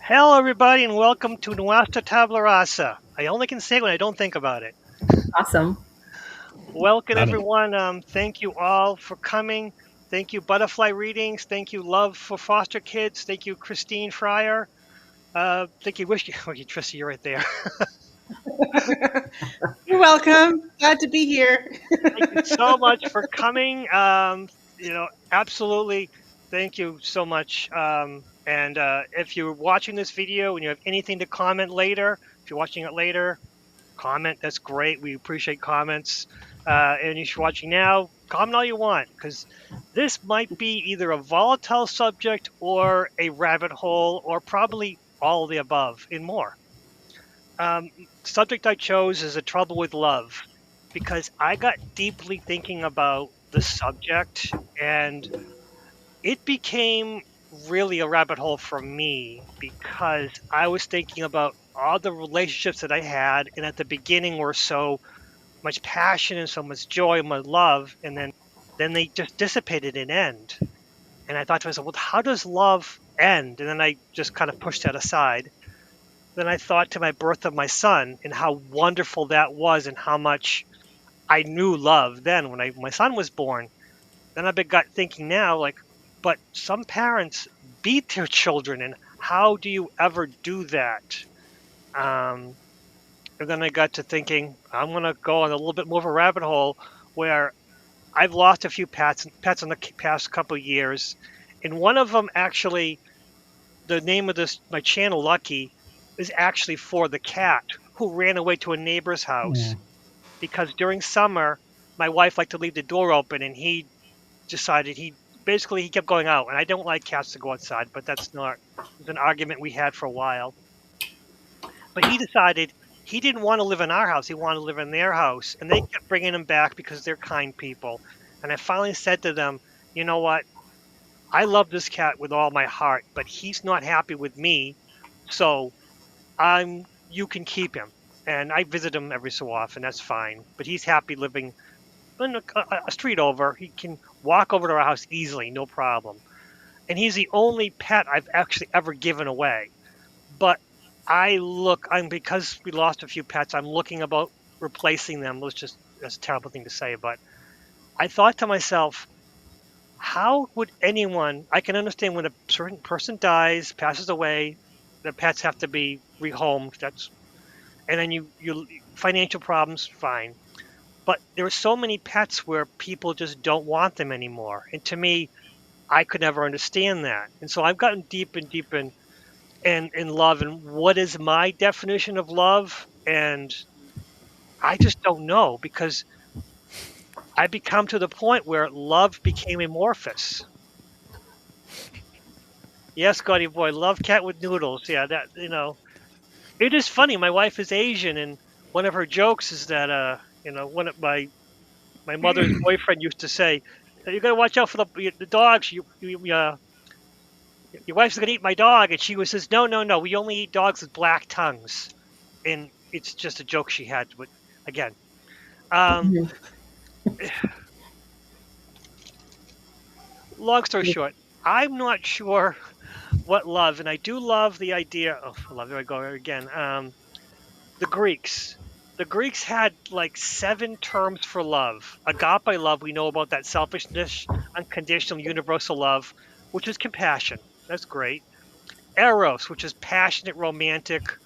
Hello, everybody, and welcome to Nuestra Tabla Rasa. I only can say it when I don't think about it. Awesome. Welcome, Got it. everyone. Thank you all for coming. Thank you, Butterfly Readings. Thank you, Love for Foster Kids. Thank you, Christine Fryer. Thank you, Wish. Oh, you, Tristy, you're right there. You're welcome. Glad to be here. Thank you so much for coming. Absolutely. Thank you so much. And if you're watching this video and you have anything to comment later, if you're watching it later, comment. That's great. We appreciate comments. And if you're watching now, comment all you want because this might be either a volatile subject or a rabbit hole or probably all of the above and more. Subject I chose is the trouble with love because I got deeply thinking about the subject and it became really a rabbit hole for me because I was thinking about all the relationships that I had and at the beginning were so much passion and so much joy and much love, and then they just dissipated and end. And I thought to myself, well, how does love end? And then I just kind of pushed that aside. Then I thought to my birth of my son and how wonderful that was and how much I knew love then when my son was born. Then I got thinking now, like, but some parents beat their children, and how do you ever do that? Um, and then I got to thinking, I'm going to go on a little bit more of a rabbit hole where I've lost a few pets in the past couple of years, and one of them actually, the name of this my channel, Lucky, is actually for the cat who ran away to a neighbor's house Yeah. because during summer my wife liked to leave the door open, and he decided he kept going out, and I don't like cats to go outside, but that's not it's an argument we had for a while. But he decided he didn't want to live in our house. He wanted to live in their house. And they kept bringing him back because they're kind people. And I finally said to them, you know what? I love this cat with all my heart, but he's not happy with me. So you can keep him. And I visit him every so often. That's fine. But he's happy living in a street over. He can walk over to our house easily, no problem. And he's the only pet I've actually ever given away. But I'm because we lost a few pets, I'm looking about replacing them. That's a terrible thing to say, but I thought to myself, how would anyone, I can understand when a certain person dies, passes away, the pets have to be rehomed. And then you financial problems, fine. But there are so many pets where people just don't want them anymore. And to me, I could never understand that. And so I've gotten deep and deep in love and what is my definition of love, and I just don't know because I become to the point where love became amorphous. Yes, Scotty boy, love cat with noodles. Yeah, that it is funny. My wife is Asian, and one of her jokes is that one of my mother's boyfriend used to say, "You got to watch out for the dogs. Your wife's gonna eat my dog," and she was says, "No, no, no. We only eat dogs with black tongues." And it's just a joke she had. But again, um, Mhm. long story short, I'm not sure what love, and I do love the idea. Oh, I love. There I go again. The Greeks. The Greeks had like 7 terms for love. Agape love, we know about that selfishness, unconditional, universal love, which is compassion. That's great. Eros, which is passionate, romantic.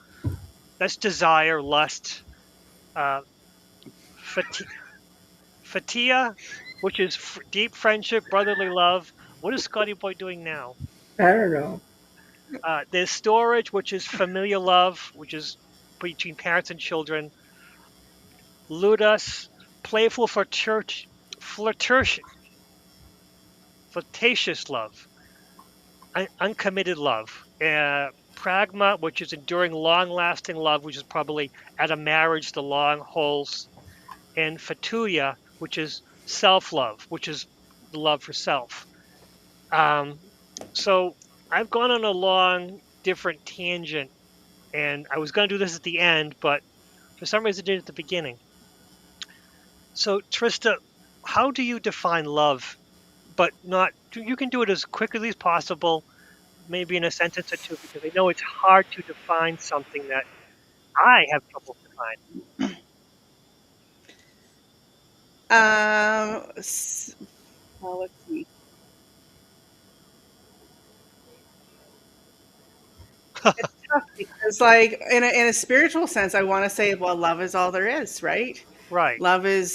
That's desire, lust. Uh, Fatia, which is deep friendship, brotherly love. What is Scotty Boy doing now? I don't know. There's storage, which is familiar love, which is between parents and children. Ludus, playful flirtatious, flirtatious love. Uncommitted love. Pragma, which is enduring, long-lasting love, which is probably at a marriage, the long hauls. And Fatuya, which is self-love, which is the love for self. Um, so I've gone on a long, different tangent, and I was going to do this at the end, but for some reason I did it at the beginning. So Trista, how do you define love? But not you can do it as quickly as possible, maybe in a sentence or two, because I know it's hard to define something that I have trouble defining. S- well, let's see. It's tough because, like, in a spiritual sense, I want to say, well, love is all there is, right? Right.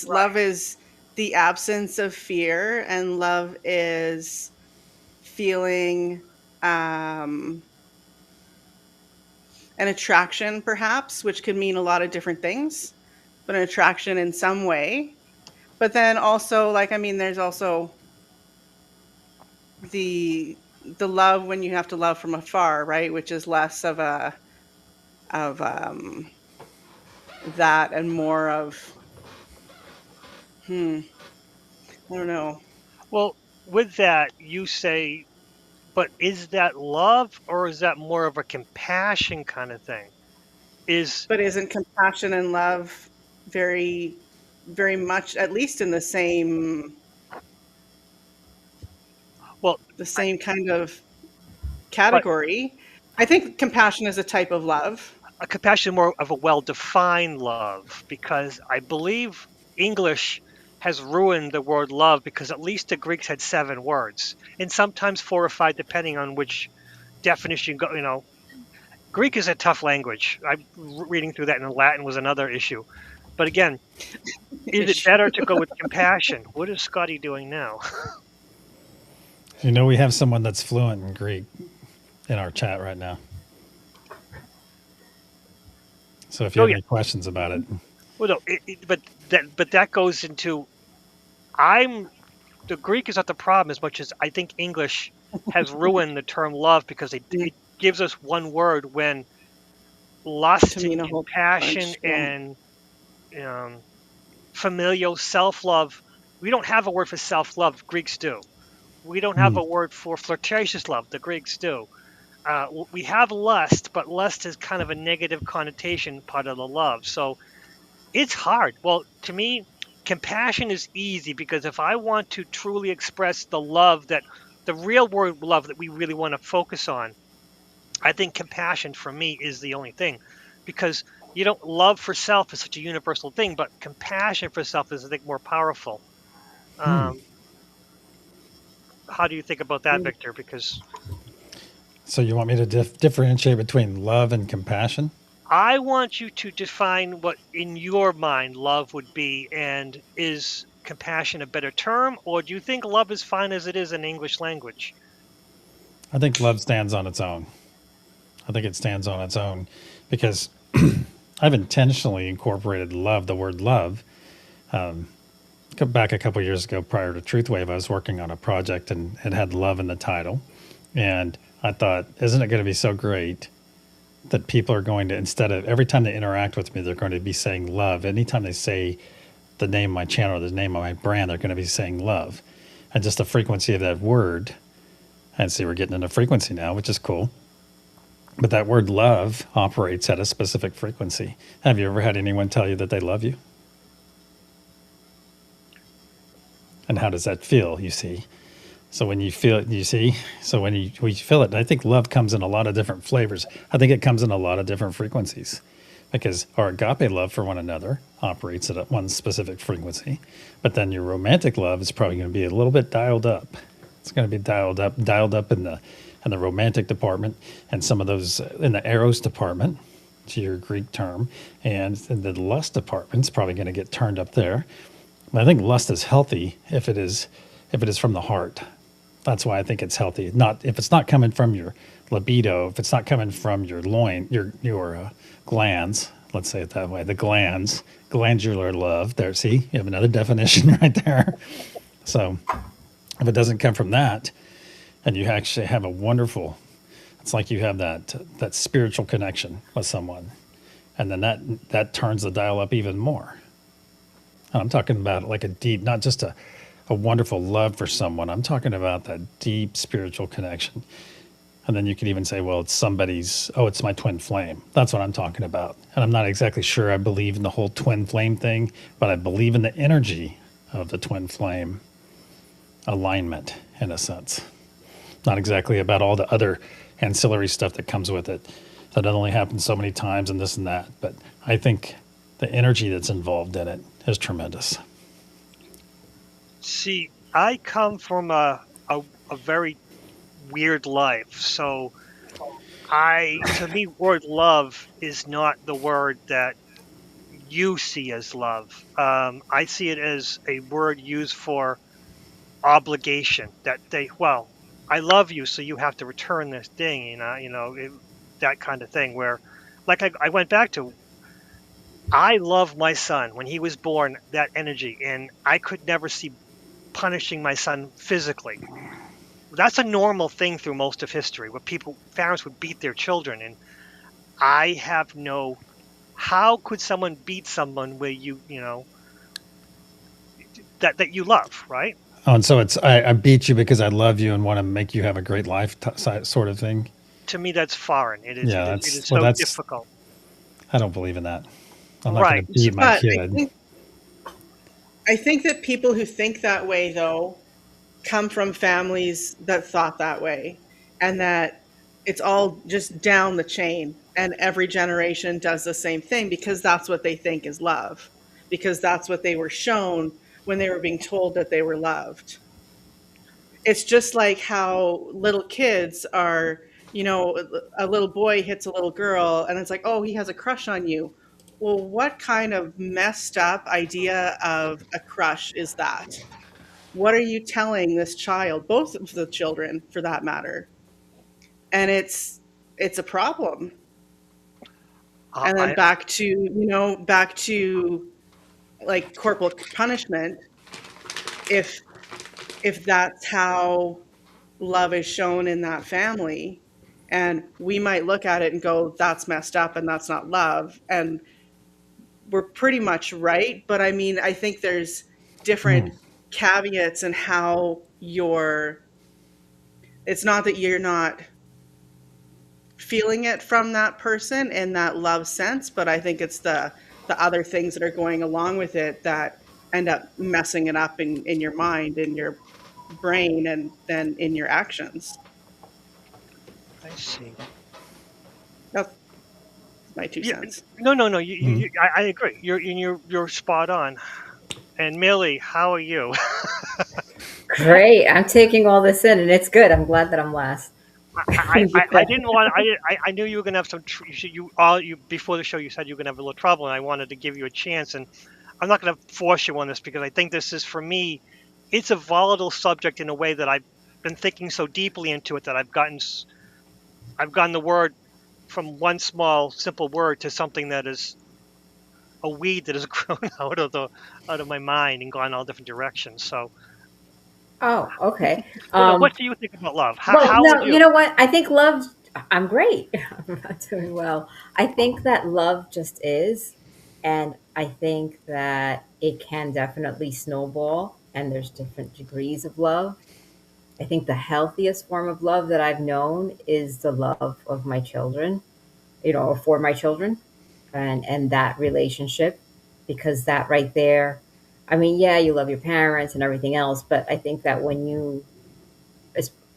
Love is the absence of fear, and love is feeling um, an attraction, perhaps, which could mean a lot of different things, but an attraction in some way. But then also, like, I mean, there's also the the love when you have to love from afar, right? Which is less of a of that and more of hmm, I don't know. Well, with that, you say, but is that love or is that more of a compassion kind of thing? Is But isn't compassion and love very, very much, at least in well, the I, same kind of but category? I think compassion is a type of love. a compassion more of a well-defined love, because I believe English has ruined the word love, because at least the Greeks had 7 words, and sometimes 4 or 5, depending on which definition you go. Greek is a tough language. I'm reading through that, and Latin was another issue. But again, is it Issue. better to go with compassion? What is Scotty doing now? You know, we have someone that's fluent in Greek in our chat right now. So if you Oh have yeah. any questions about it, Well, no, but that goes into, I'm the Greek is not the problem as much as I think English has ruined the term love, because it gives us one word when To lust and mean a whole compassion bunch. Yeah. and um, familial self-love. We don't have a word for self-love. Greeks do. We don't have hmm, a word for flirtatious love. The Greeks do. We have lust, but lust is kind of a negative connotation part of the love. So it's hard. Well, to me, compassion is easy, because if I want to truly express the love, that the real word love that we really want to focus on, I think compassion for me is the only thing, because love for self is such a universal thing, but compassion for self is, I think, more powerful. hmm. Um, how do you think about that, Mm. Victor? Because So you want me to differentiate between love and compassion? I want you to define what in your mind love would be, and is compassion a better term, or do you think love is fine as it is in English language? I think love stands on its own. I think it stands on its own because I've intentionally incorporated love, the word love. Go back a couple years ago prior to Truthwave, I was working on a project and it had love in the title. And I thought, isn't it going to be so great that people are going to, instead of every time they interact with me, they're going to be saying love. Anytime they say the name of my channel or the name of my brand, they're going to be saying love. And just the frequency of that word. And see, we're getting into frequency now, which is cool. But that word love operates at a specific frequency. Have you ever had anyone tell you that they love you? And how does that feel, you see? So when you feel it, you see, so when you feel it, I think love comes in a lot of different flavors. I think it comes in a lot of different frequencies because our agape love for one another operates at one specific frequency. But then your romantic love is probably going to be a little bit dialed up. It's going to be dialed up in the romantic department and some of those in the eros department, to your Greek term, and in the lust department is probably going to get turned up there. But I think lust is healthy if it is from the heart. That's why I think it's healthy. Not if it's not coming from your libido, if it's not coming from your loin, your glands. Let's say it that way. The glands, glandular love. There, see, you have another definition right there. So, if it doesn't come from that, and you actually have a wonderful, it's like you have that spiritual connection with someone, and then that turns the dial up even more. And I'm talking about like a deep, not just a wonderful love for someone. I'm talking about that deep spiritual connection. And then you could even say, well, it's somebody's, oh, it's my twin flame. That's what I'm talking about. And I'm not exactly sure I believe in the whole twin flame thing, but I believe in the energy of the twin flame alignment in a sense. Not exactly about all the other ancillary stuff that comes with it. That only happens so many times and this and that. But I think the energy that's involved in it is tremendous. See, I come from a very weird life, so to me, word love is not the word that you see as love. I see it as a word used for obligation. That well, I love you, so you have to return this thing. That kind of thing. Where, like I went back to, I love my son when he was born. That energy, and I could never see punishing my son physically. That's a normal thing through most of history, where parents would beat their children, and I have no. How could someone beat someone where that you love, right? Oh, and so it's I beat you because I love you and want to make you have a great life sort of thing. To me, that's foreign. It is. Yeah, It is. It is that's well, so that's difficult. I don't believe in that. I'm not going Right. to beat my But kid. I think that people who think that way, though, come from families that thought that way, and that it's all just down the chain, and every generation does the same thing because that's what they think is love, because that's what they were shown when they were being told that they were loved. It's just like how little kids are, a little boy hits a little girl and it's like, oh, he has a crush on you. Well, what kind of messed up idea of a crush is that? What are you telling this child, both of the children for that matter? And it's a problem. And then I back to like corporal punishment. If that's how love is shown in that family, and we might look at it and go, that's messed up and that's not love, and we're pretty much right. But I mean, I think there's different Hmm. caveats in how it's not that you're not feeling it from that person in that love sense, but I think it's the other things that are going along with it that end up messing it up in your mind, in your brain, and then in your actions. see. That's my two Yeah. cents. No, no, no. Hmm. I agree. You're spot on. And Millie, how are you? Great. I'm taking all this in and it's good. I'm glad that I'm last. I Yeah. didn't want. I knew you were gonna have some. You before the show. You said you were gonna have a little trouble, and I wanted to give you a chance. And I'm not gonna force you on this because I think this is for me. It's a volatile subject in a way that I've been thinking so deeply into it that I've gotten the word from one small simple word to something that is a weed that has grown out of my mind and gone all different directions. So, Oh, okay. what do you think about love? Well, How would no, you you? know what? I think love, I'm great. I'm not doing well. I think that love just is. And I think that it can definitely snowball and there's different degrees of love. I think the healthiest form of love that I've known is the love of my children, or for my children and that relationship, because that right there, I mean, yeah, you love your parents and everything else, but I think that when you,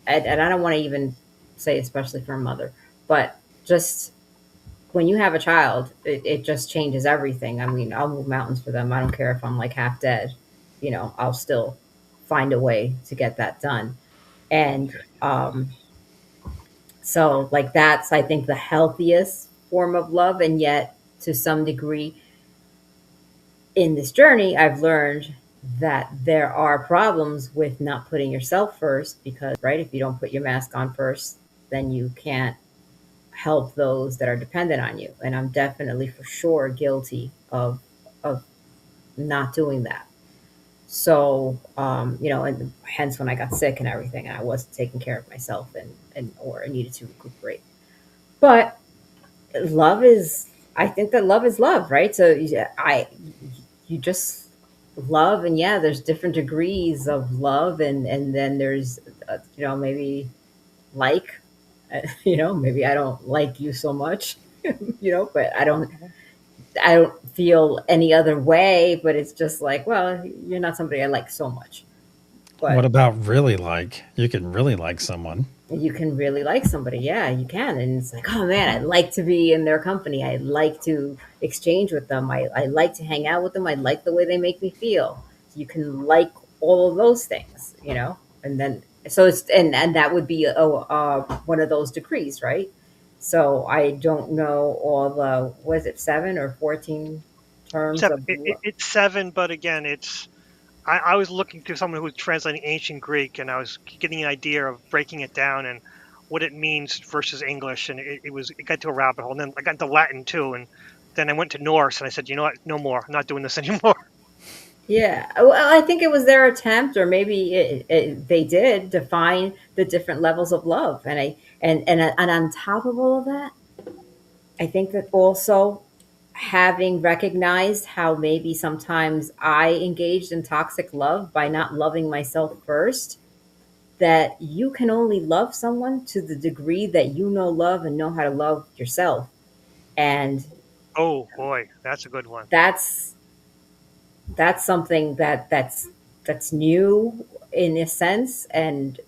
and I don't want to even say especially for a mother, but just when you have a child, it just changes everything. I mean, I'll move mountains for them. I don't care if I'm like half dead, I'll still find a way to get that done. And so, like, that's, I think, the healthiest form of love. And yet, to some degree, in this journey, I've learned that there are problems with not putting yourself first because, right, if you don't put your mask on first, then you can't help those that are dependent on you. And I'm definitely for sure guilty of not doing that. So, and hence when I got sick and everything, I wasn't taking care of myself and or I needed to recuperate. But love is, I think that love is love, right? So you just love, and yeah, there's different degrees of love, and then there's, maybe like, maybe I don't like you so much, but I don't feel any other way, but it's just like, well, you're not somebody I like so much. What But about really like? You can really like someone. you can really like somebody. Yeah, you can. And it's like, oh man, I'd like to be in their company. I'd like to exchange with them. I like to hang out with them. I like the way they make me feel. You can like all of those things, you know? And then, so it's, and that would be one of those degrees, right? So I don't know all the, was it 7 or 14 terms Seven. of It's seven, but again, it's I was looking through someone who was translating ancient Greek, and I was getting an idea of breaking it down and what it means versus English, and it got to a rabbit hole. And then I got into Latin too, and then I went to Norse, and I said, you know what, no more, I'm not doing this anymore. Yeah, well, I think it was their attempt, or maybe they did define the different levels of love, and on top of all of that, I think that also having recognized how maybe sometimes I engaged in toxic love by not loving myself first, that you can only love someone to the degree that you know love and know how to love yourself, and Oh boy, that's a good one. that's that's something that's new in a sense, and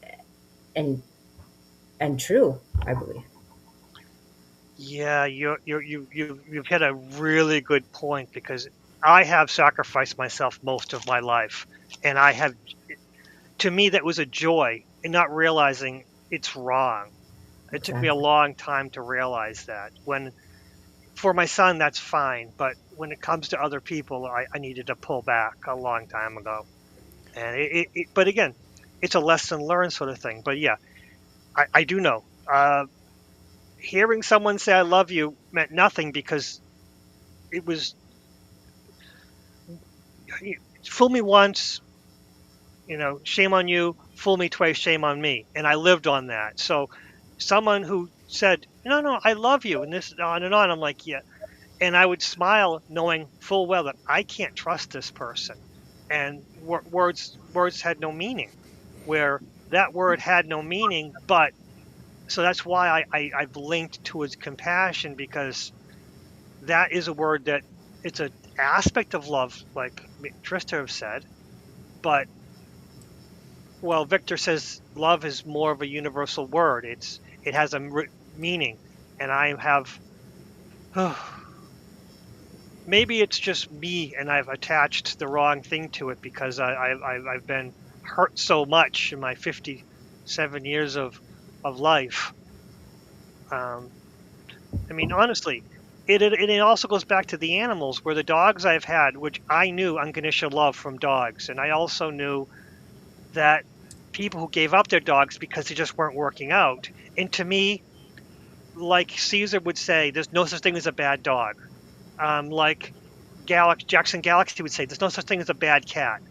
and true, I believe. Yeah, you've hit a really good point because I have sacrificed myself most of my life, and I have to me that was a joy in not realizing it's wrong. It took me a Exactly. long time to realize that. When for my son, that's fine, but when it comes to other people, I needed to pull back a long time ago. And but again, it's a lesson learned sort of thing. But yeah, I do know. Hearing someone say "I love you" meant nothing because it was fool me once, shame on you. Fool me twice, shame on me. And I lived on that. So someone who said, "No, no, I love you," and this on and on, I'm like, yeah. And I would smile knowing full well that I can't trust this person. And words had no meaning, where that word had no meaning. But so that's why I've linked towards compassion, because that is a word that it's an aspect of love, like Trista have said. But well, Victor says love is more of a universal word. It has a meaning, and I have. Maybe it's just me and I've attached the wrong thing to it because I've been hurt so much in my 57 years of life. Um, I mean, honestly, it also goes back to the animals, where the dogs I've had, which I knew unconditional love from dogs, and I also knew that people who gave up their dogs because they just weren't working out. And to me, like Caesar would say, there's no such thing as a bad dog. Like Jackson Galaxy would say, there's no such thing as a bad cat.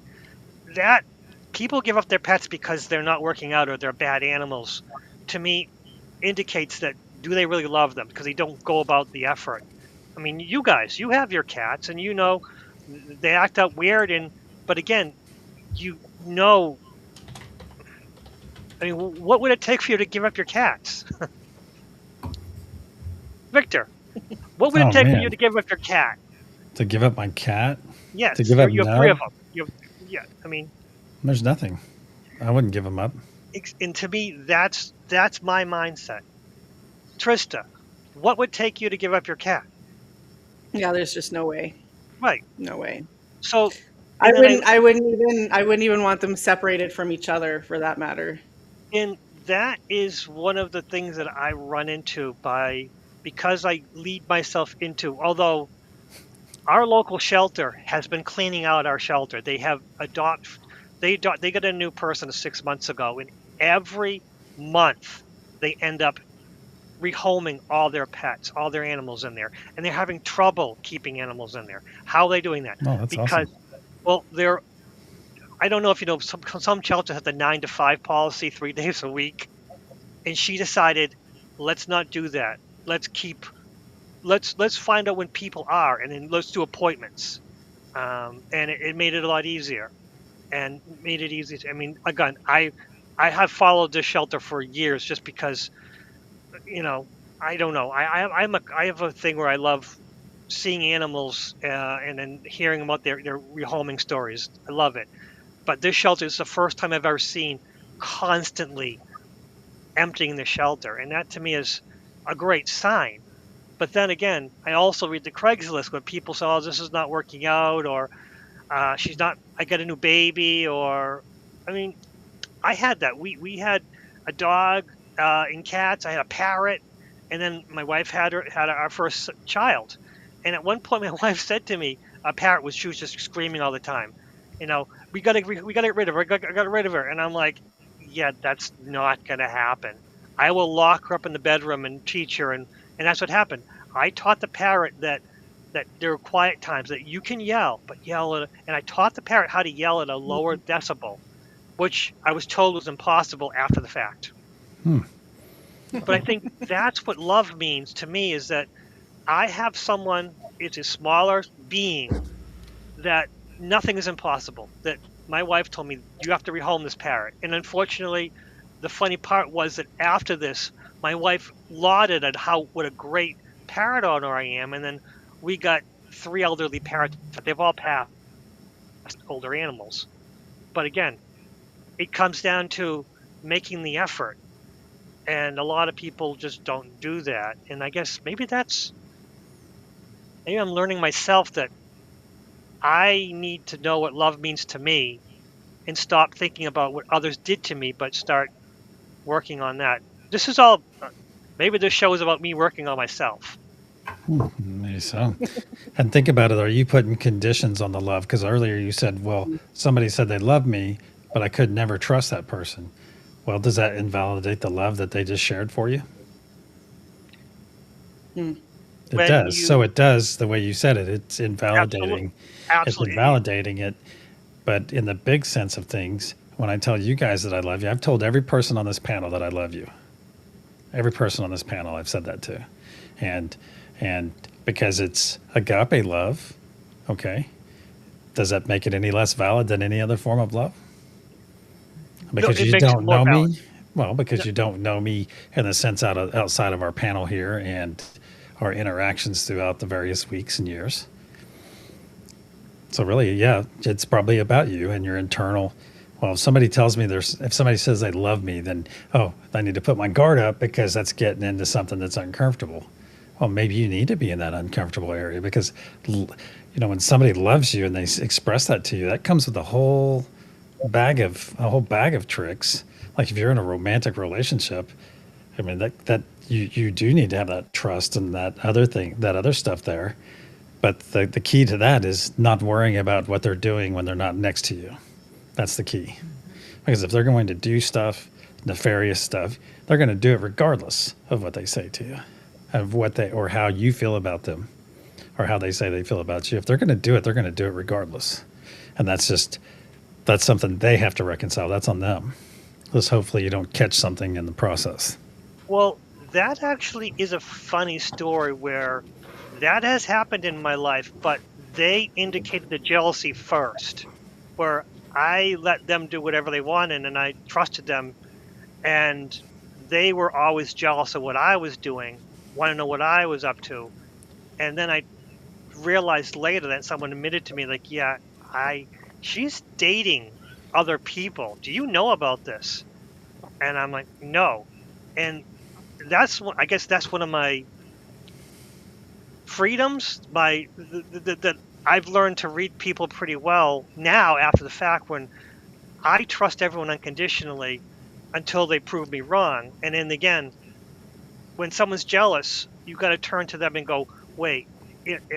That people give up their pets because they're not working out or they're bad animals, to me, indicates that do they really love them because they don't go about the effort. I mean, you guys, you have your cats, and they act out weird, but again, you know, I mean, what would it take for you to give up your cats, Victor? What would it Oh take for you man, to give up your cat? to give up my cat, to Yes, give up you have three of Nub, them. Yeah, I mean, there's nothing. I wouldn't give him up. and to me, that's my mindset. Trista, what would take you to give up your cat? Yeah, there's just no way. Right. No way. So, I and then wouldn't I wouldn't even want them separated from each other for that matter. and that is one of the things that I run into because I lead myself into, although our local shelter has been cleaning out our shelter. They got a new person 6 months ago, and every month they end up rehoming all their pets, all their animals in there, and they're having trouble keeping animals in there. How are they doing that? Oh, that's Because, awesome. well, I don't know if you know, some shelters have the 9 to 5 policy, 3 days a week, and she decided, let's not do that. Let's find out when people are, and then let's do appointments. And it made it a lot easier, and made it easy. I mean, again, I have followed this shelter for years just because, you know, I don't know. I have a thing where I love seeing animals and then hearing about their rehoming stories. I love it. But this shelter is the first time I've ever seen constantly emptying the shelter, and that to me is a great sign. But then again, I also read the Craigslist when people say, "Oh, this is not working out," or "She's not. I got a new baby," or I mean, I had that. We had a dog and cats. I had a parrot, and then my wife had our first child. And at one point, my wife said to me, "A parrot was she was just screaming all the time. You know, we gotta get rid of her. I got rid of her." And I'm like, "Yeah, that's not gonna happen. I will lock her up in the bedroom and teach her." And that's what happened. I taught the parrot that there are quiet times that you can yell, but yell at. And I taught the parrot how to yell at a lower decibel, which I was told was impossible after the fact. Hmm. But I think that's what love means to me is that I have someone, it's a smaller being, that nothing is impossible. That my wife told me, you have to rehome this parrot. And unfortunately, the funny part was that after this, my wife lauded at what a great parrot owner I am. And then we got 3 elderly parrots, but they've all passed, older animals. But again, it comes down to making the effort. And a lot of people just don't do that. And I guess maybe I'm learning myself that I need to know what love means to me and stop thinking about what others did to me, but start working on that. This is all, maybe this show is about me working on myself. Maybe so. And think about it. Are you putting conditions on the love? Because earlier you said, well, somebody said they love me, but I could never trust that person. Well, does that invalidate the love that they just shared for you? Hmm. It When does. you- So it does the way you said it. It's invalidating. It's Absolutely. invalidating it. But in the big sense of things, when I tell you guys that I love you, I've told every person on this panel that I love you. Every person on this panel, I've said that to. And because it's agape love, okay, does that make it any less valid than any other form of love? Because it you makes it don't more know valid. me? Well, because No. you don't know me in the sense outside of our panel here and our interactions throughout the various weeks and years. So really, yeah, it's probably about you and your internal. Well, if somebody tells me if somebody says they love me, then, oh, I need to put my guard up because that's getting into something that's uncomfortable. Well, maybe you need to be in that uncomfortable area because, when somebody loves you and they express that to you, that comes with a whole bag of tricks. Like if you're in a romantic relationship, I mean that you do need to have that trust and that other stuff there. But the key to that is not worrying about what they're doing when they're not next to you. That's the key. Because if they're going to do stuff, nefarious stuff, they're going to do it regardless of what they say to you, of or how you feel about them, or how they say they feel about you. If they're going to do it, they're going to do it regardless. And that's something they have to reconcile. That's on them. Just hopefully you don't catch something in the process. Well, that actually is a funny story where that has happened in my life, but they indicated the jealousy first, where I let them do whatever they wanted and I trusted them, and they were always jealous of what I was doing, want to know what I was up to. And then I realized later that someone admitted to me, like, yeah, she's dating other people. Do you know about this? And I'm like, no. And I guess that's one of my freedoms, that I've learned to read people pretty well now after the fact, when I trust everyone unconditionally until they prove me wrong. And then again, when someone's jealous, you got to turn to them and go, wait,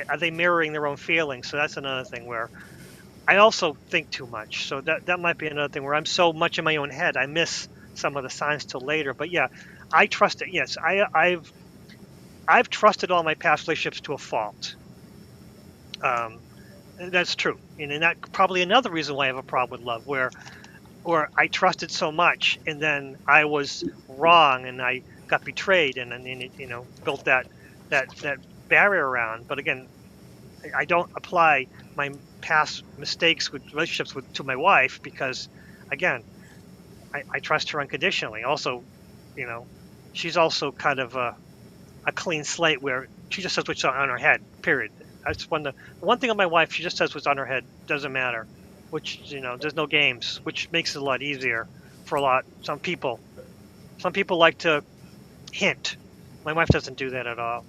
are they mirroring their own feelings? So that's another thing where I also think too much. So that might be another thing where I'm so much in my own head, I miss some of the signs till later. But yeah, I trust it. Yes, I've trusted all my past relationships to a fault. That's true, and that probably another reason why I have a problem with love, where I trusted so much, and then I was wrong, and I got betrayed, and it built that barrier around. But again, I don't apply my past mistakes with relationships to my wife because, again, I trust her unconditionally. Also, she's also kind of a clean slate where she just says what's on her head. Period. That's the one thing on my wife. She just says what's on her head. Doesn't matter. which there's no games, which makes it a lot easier for some people. Some people like to hint. My wife doesn't do that at all.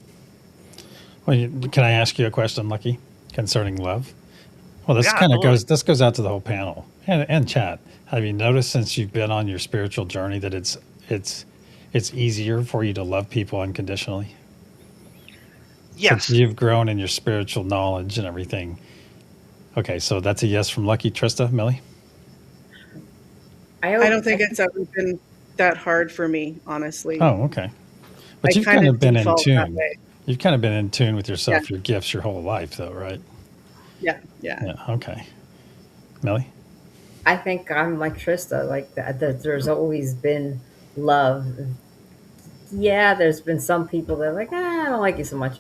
Well, can I ask you a question, Lucky, concerning love? Well, this Yeah, kind of absolutely. goes out to the whole panel and chat. Have you noticed since you've been on your spiritual journey that it's easier for you to love people unconditionally? Since Yes. you've grown in your spiritual knowledge and everything. Okay, so that's a yes from Lucky. Trista, Millie? I don't think it's ever been that hard for me, honestly. Oh, okay. But I you've kind kind of of been in default that tune. way. You've kind of been in tune with Yeah, yourself, your gifts, your whole life, though, right? yeah, yeah. Yeah. Okay. Millie? I think I'm like Trista, like that there's always been love. Yeah, there's been some people that are like, I don't like you so much.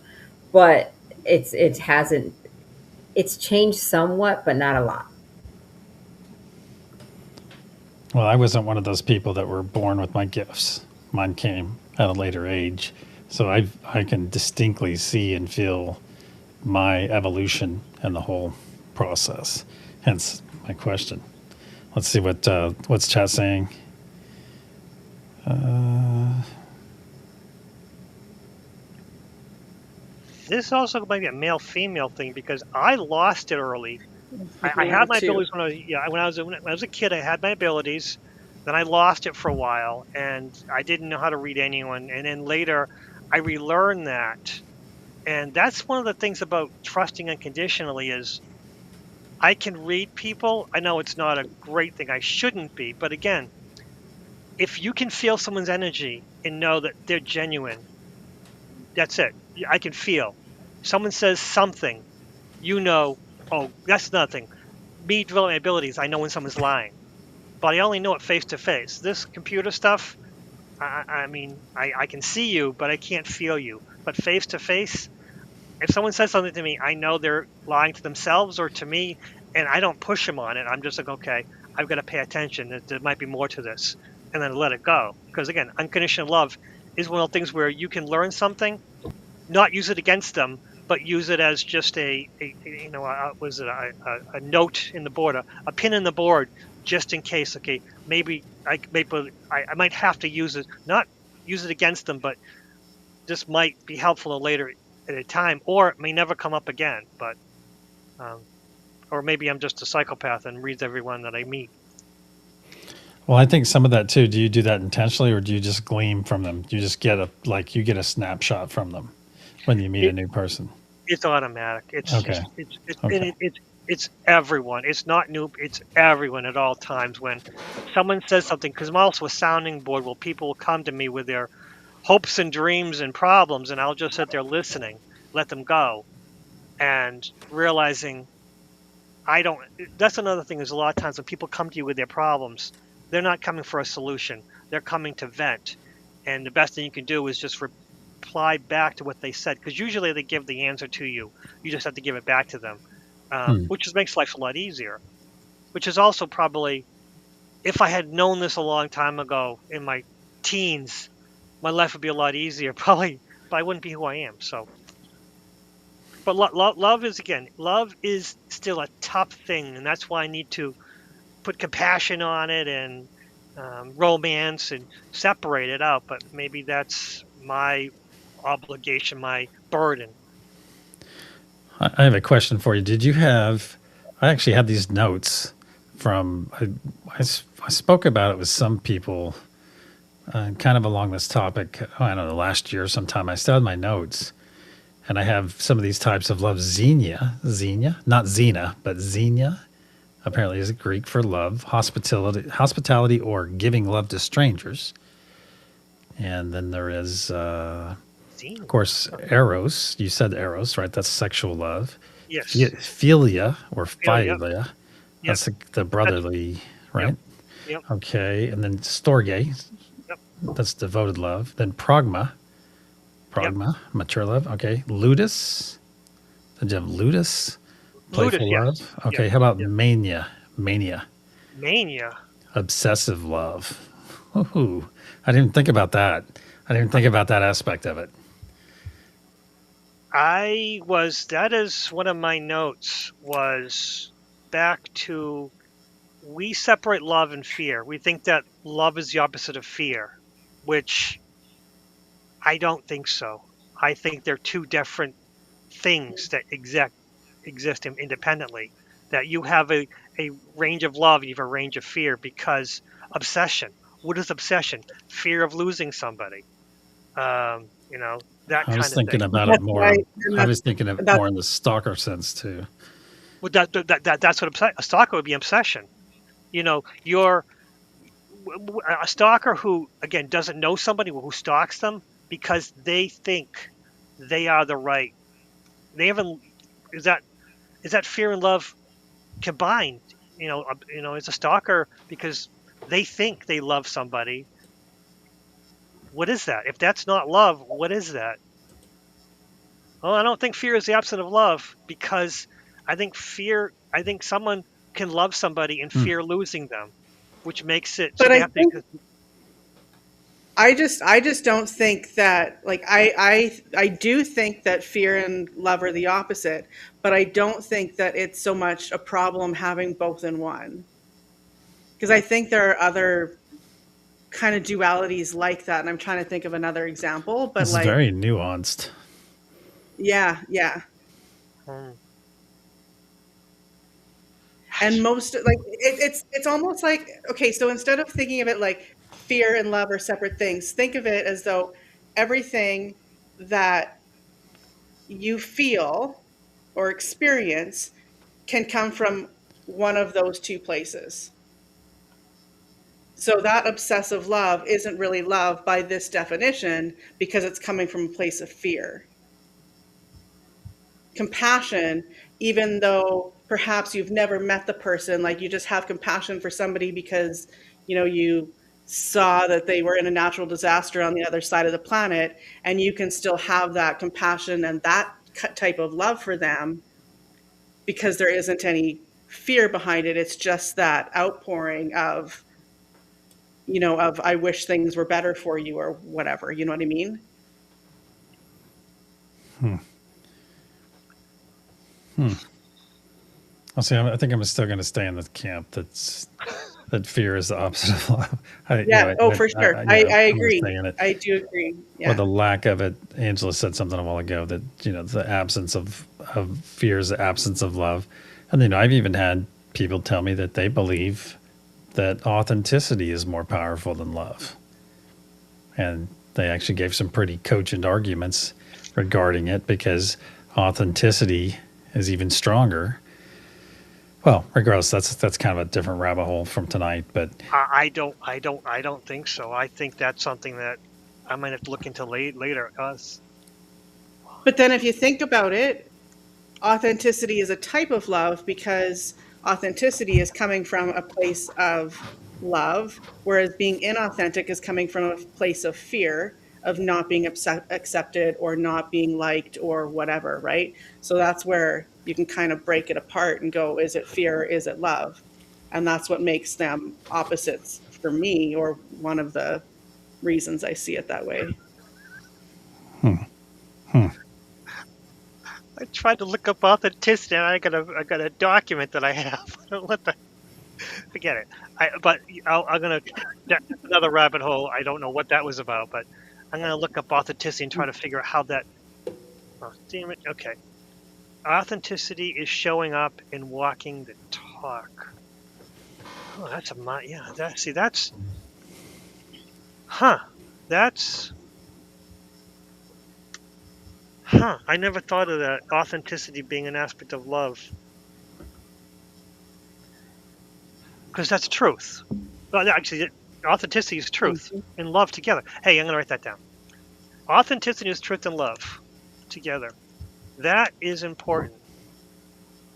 But it hasn't it's changed somewhat, but not a lot. Well, I wasn't one of those people that were born with my gifts. Mine came at a later age. So I can distinctly see and feel my evolution and the whole process. Hence my question. Let's see what's chat saying. This also might be a male-female thing because I lost it early. I had my Too. abilities when I was a kid. I had my abilities. Then I lost it for a while, and I didn't know how to read anyone. And then later, I relearned that. And that's one of the things about trusting unconditionally is I can read people. I know it's not a great thing. I shouldn't be, but again, if you can feel someone's energy and know that they're genuine, that's it. I can feel. Someone says something, oh, that's nothing. Me developing my abilities, I know when someone's lying, but I only know it face to face. This computer stuff, I mean, I can see you, but I can't feel you. But face to face, if someone says something to me, I know they're lying to themselves or to me, and I don't push them on it. I'm just like, okay, I've got to pay attention. There might be more to this, and then let it go. Because again, unconditional love is one of the things where you can learn something, not use it against them, but use it as just a note in the board, a pin in the board, just in case. Okay, maybe I might have to use it, not use it against them, but this might be helpful later at a time, or it may never come up again. But or maybe I'm just a psychopath and reads everyone that I meet. Well, I think some of that too. Do you do that intentionally, or do you just glean from them? Do you just get a snapshot from them when you meet a new person? It's automatic. It's Okay. Okay. it's everyone. It's not new. It's everyone at all times when someone says something. Because I'm also a sounding board where people will come to me with their hopes and dreams and problems, and I'll just sit there listening, let them go, and realizing I don't. That's another thing. Is a lot of times when people come to you with their problems, they're not coming for a solution. They're coming to vent, and the best thing you can do is just reply back to what they said, because usually they give the answer to you. You just have to give it back to them, which just makes life a lot easier. Which is also probably, if I had known this a long time ago in my teens, my life would be a lot easier, probably, but I wouldn't be who I am. So, but love is still a tough thing, and that's why I need to put compassion on it and romance and separate it out. But maybe that's my obligation, my burden. I have a question for you. I actually had these notes from, I spoke about it with some people kind of along this topic, I don't know, last year sometime. I still had my notes, and I have some of these types of love. Xenia, not Xena, but Xenia, apparently is Greek for love, hospitality or giving love to strangers. And then there is, of course, eros. You said eros, right? That's sexual love. Yes. Philia or Philia. philia. Yep. That's the brotherly, right? Yep. Okay. And then storge. Yep. That's devoted love. Then pragma, mature love. Okay. Ludus. Then you have ludus, playful love. Yes. Okay. Yep. How about Yep. mania? Mania. Obsessive love. Ooh, I didn't think about that. I didn't think about that aspect of it. That is one of my notes was back to, we separate love and fear. We think that love is the opposite of fear, which I don't think so. I think they're two different things that exist independently. That you have a range of love, you have a range of fear, because obsession. What is obsession? Fear of losing somebody. That I was kind of thinking thing. about it That's more. right. And I was thinking of that's more in the stalker sense too. Well, that's what a stalker would be, obsession. You're a stalker who, again, doesn't know somebody, who stalks them because they think they are the right. They haven't. Is that fear and love combined? As a stalker, because they think they love somebody. What is that? If that's not love, what is that? Well, I don't think fear is the opposite of love, because I think someone can love somebody and Hmm. fear losing them, which makes it so but they I have think to. I just don't think that, like, I do think that fear and love are the opposite, but I don't think that it's so much a problem having both in one. Because I think there are other kind of dualities like that, and I'm trying to think of another example, but It's like, very nuanced. yeah, yeah. Hmm. And most, like, it's almost like, okay, so instead of thinking of it like fear and love are separate things, think of it as though everything that you feel or experience can come from one of those two places. So that obsessive love isn't really love by this definition because it's coming from a place of fear. Compassion, even though perhaps you've never met the person, like you just have compassion for somebody because, you saw that they were in a natural disaster on the other side of the planet, and you can still have that compassion and that type of love for them because there isn't any fear behind it. It's just that outpouring of I wish things were better for you or whatever. You know what I mean? Hmm. Hmm. I'll see. I think I'm still going to stay in the camp that fear is the opposite of love. Yeah. Oh, for sure. I I'm going to agree. stay in it. I do agree. Or Yeah. the lack of it. Angela said something a while ago that the absence of fear is the absence of love, and I've even had people tell me that they believe that authenticity is more powerful than love, and they actually gave some pretty cogent arguments regarding it because authenticity is even stronger. Well, regardless, that's kind of a different rabbit hole from tonight, but I don't think so. I think that's something that I might have to look into later. But then if you think about it, authenticity is a type of love because authenticity is coming from a place of love, whereas being inauthentic is coming from a place of fear of not being accepted or not being liked or whatever, right? So that's where you can kind of break it apart and go, is it fear or is it love? And that's what makes them opposites for me, or one of the reasons I see it that way. hmm, hmm. I tried to look up authenticity, and I got a document that I have. What the? Forget it. I'm gonna. That's another rabbit hole. I don't know what that was about, but I'm gonna look up authenticity and try to figure out how that. Oh, damn it. Okay. Authenticity is showing up in walking the talk. Oh, yeah. That's huh. That's huh. I never thought of that, authenticity being an aspect of love, because that's truth. Well, actually, authenticity is truth Mhm. and love together. Hey, I'm gonna write that down. Authenticity is truth and love together. That is important.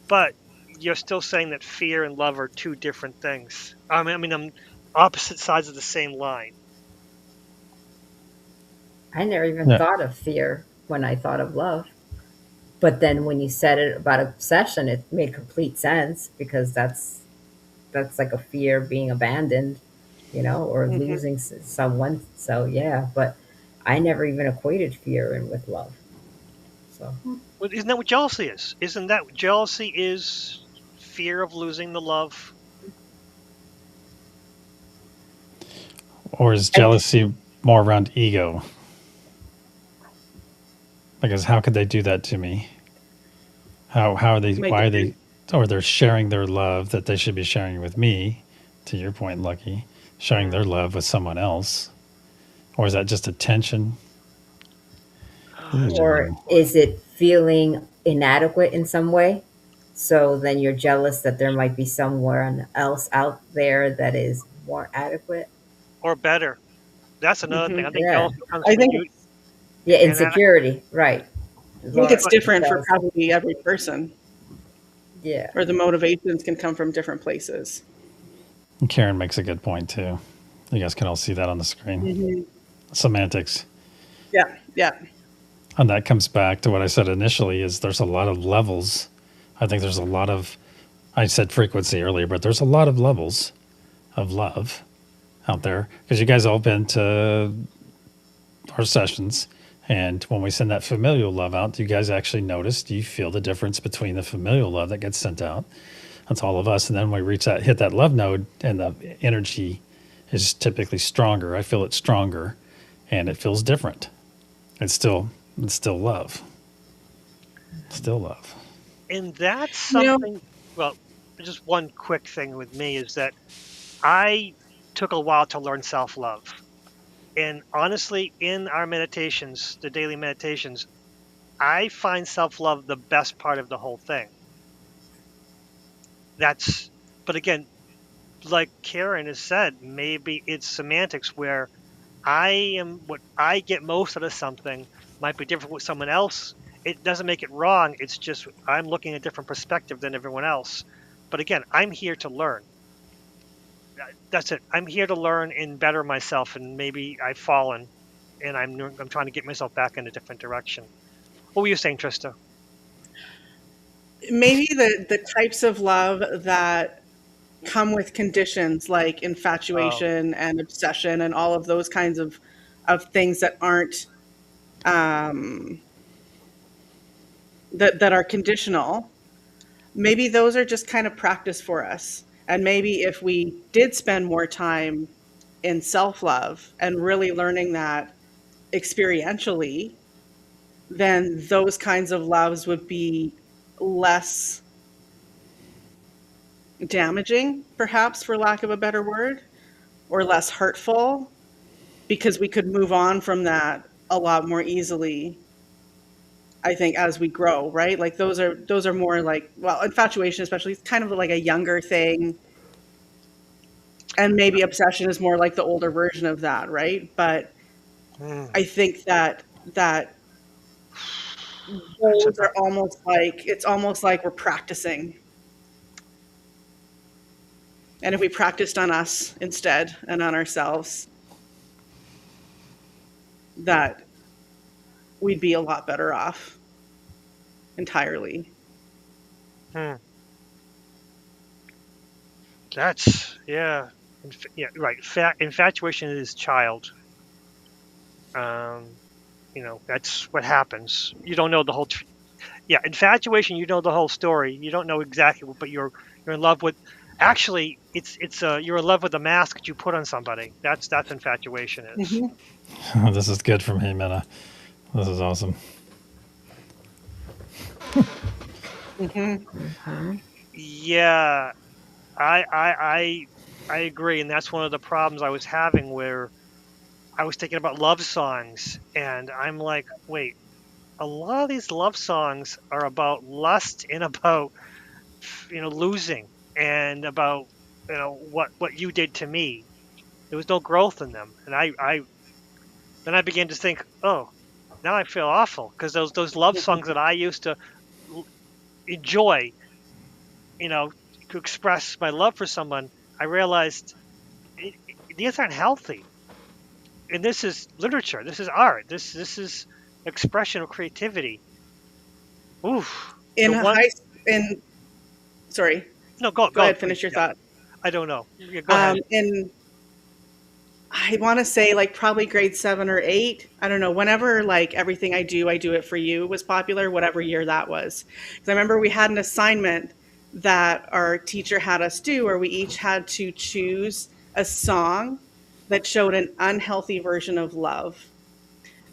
But you're still saying that fear and love are two different things. Opposite sides of the same line. I never even Yeah. thought of fear when I thought of love. But then when you said it about obsession, it made complete sense because that's like a fear of being abandoned, or Mhm. losing someone. So yeah, but I never even equated fear in with love. So Well, isn't that what jealousy is? Isn't that what jealousy is? fear of losing the love. Or is I, jealousy more around ego? Because how could they do that to me? How are they? might Why are they? depend. Or they're sharing their love that they should be sharing with me. To your point, Lucky, sharing Mm. their love with someone else, or is that just a tension? That's a great Or Ooh. point. is it feeling inadequate in some way? So then you're jealous that there might be someone else out there that is more adequate. Or better. That's another thing. Hmm. I think Yeah. jealousy comes I from think you, Yeah, and insecurity, right. I think it's but different for Jealousy. probably every person, Yeah. or the motivations can come from different places. And Karen makes a good point too. You guys can all see that on the screen. Hmm. Semantics. Yeah, yeah. And that comes back to what I said initially is there's a lot of levels. I think there's a lot of I said frequency earlier, but there's a lot of levels of love out there because you guys all been to our sessions. And when we send that familial love out, do you guys actually notice? Do you feel the difference between the familial love that gets sent out? That's all of us. And then we reach that, hit that love node, and the energy is typically stronger. I feel it stronger, and it feels different. It's still, it's still love. Still love. and that's You know, something. Well, just one quick thing with me is that I took a while to learn self love. And honestly, in our meditations, the daily meditations, I find self love the best part of the whole thing. That's, but again, like Karen has said, maybe it's semantics where I am what I get most out of something might be different with someone else. It doesn't make it wrong. It's just I'm looking at a different perspective than everyone else. But again, I'm here to learn. That's it. I'm here to learn and better myself. And maybe I've fallen, and I'm trying to get myself back in a different direction. What were you saying, Trista? maybe the types of love that come with conditions like Oh, infatuation and obsession and all of those kinds of things that aren't um, that are conditional. Maybe those are just kind of practice for us. And maybe if we did spend more time in self love and really learning that experientially, then those kinds of loves would be less damaging, perhaps, for lack of a better word, or less hurtful, because we could move on from that a lot more easily. I think as we grow, right? Like those are more like, well, infatuation especially is kind of like a younger thing, and maybe obsession is more like the older version of that, right? But hmm, I think that that's a those tough are almost like it's almost like we're practicing. And if we practiced on us instead and on ourselves, that we'd be a lot better off entirely. one. That's yeah, yeah, right. Infatuation is child. Um, that's what happens. You don't know the whole. Yeah, infatuation. You know the whole story. You don't know exactly, but you're in love with. Actually, it's you're in love with the mask that you put on somebody. That's infatuation is. Hmm. This is good for me, Minna. This is awesome. Hmm. Mhm. Yeah, I I I I agree, and that's one of the problems I was having where I was thinking about love songs, and I'm like, wait, a lot of these love songs are about lust and about losing and about what you did to me. There was no growth in them, and I then I began to think, oh, now I feel awful because those love songs that I used to l- enjoy, you know, to express my love for someone, I realized these aren't healthy. And this is literature. This is art. This is expression of creativity. Oof. In The one. high in sorry, No, go go go ahead, please. finish your Yeah, thought. I don't know. Yeah, go ahead. In I want to say like probably grade 7 or 8. I don't know. Whenever like everything I do it for you was popular, whatever year that was. Because I remember we had an assignment that our teacher had us do, where we each had to choose a song that showed an unhealthy version of love.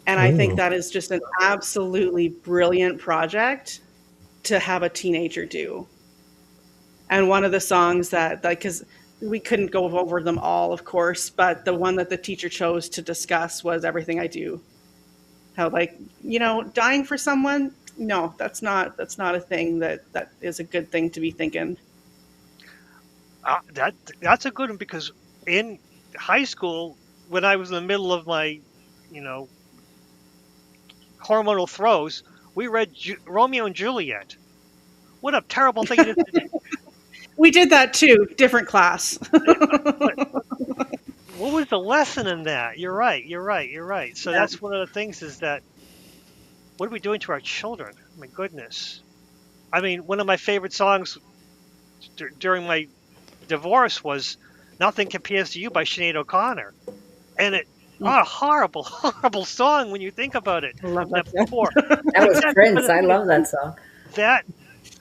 And I think Ooh. that is just an absolutely brilliant project to have a teenager do. And one of the songs that, like, because we couldn't go over them all, of course, but the one that the teacher chose to discuss was Everything I Do. How, like, dying for someone, no, that's not a thing that is a good thing to be thinking. That's a good one because in high school, when I was in the middle of my, you know, hormonal throes, we read Romeo and Juliet. What a terrible thing it is today. We did that too, different class. But what was the lesson in that? You're right. You're right. You're right. So Yeah. that's one of the things is that what are we doing to our children? My goodness. I mean, one of my favorite songs during my divorce was "Nothing Compares to You" by Sinead O'Connor, and horrible, horrible song when you think about it. I love That that song. poor, That was exactly. But Prince. the I thing is, love that song. that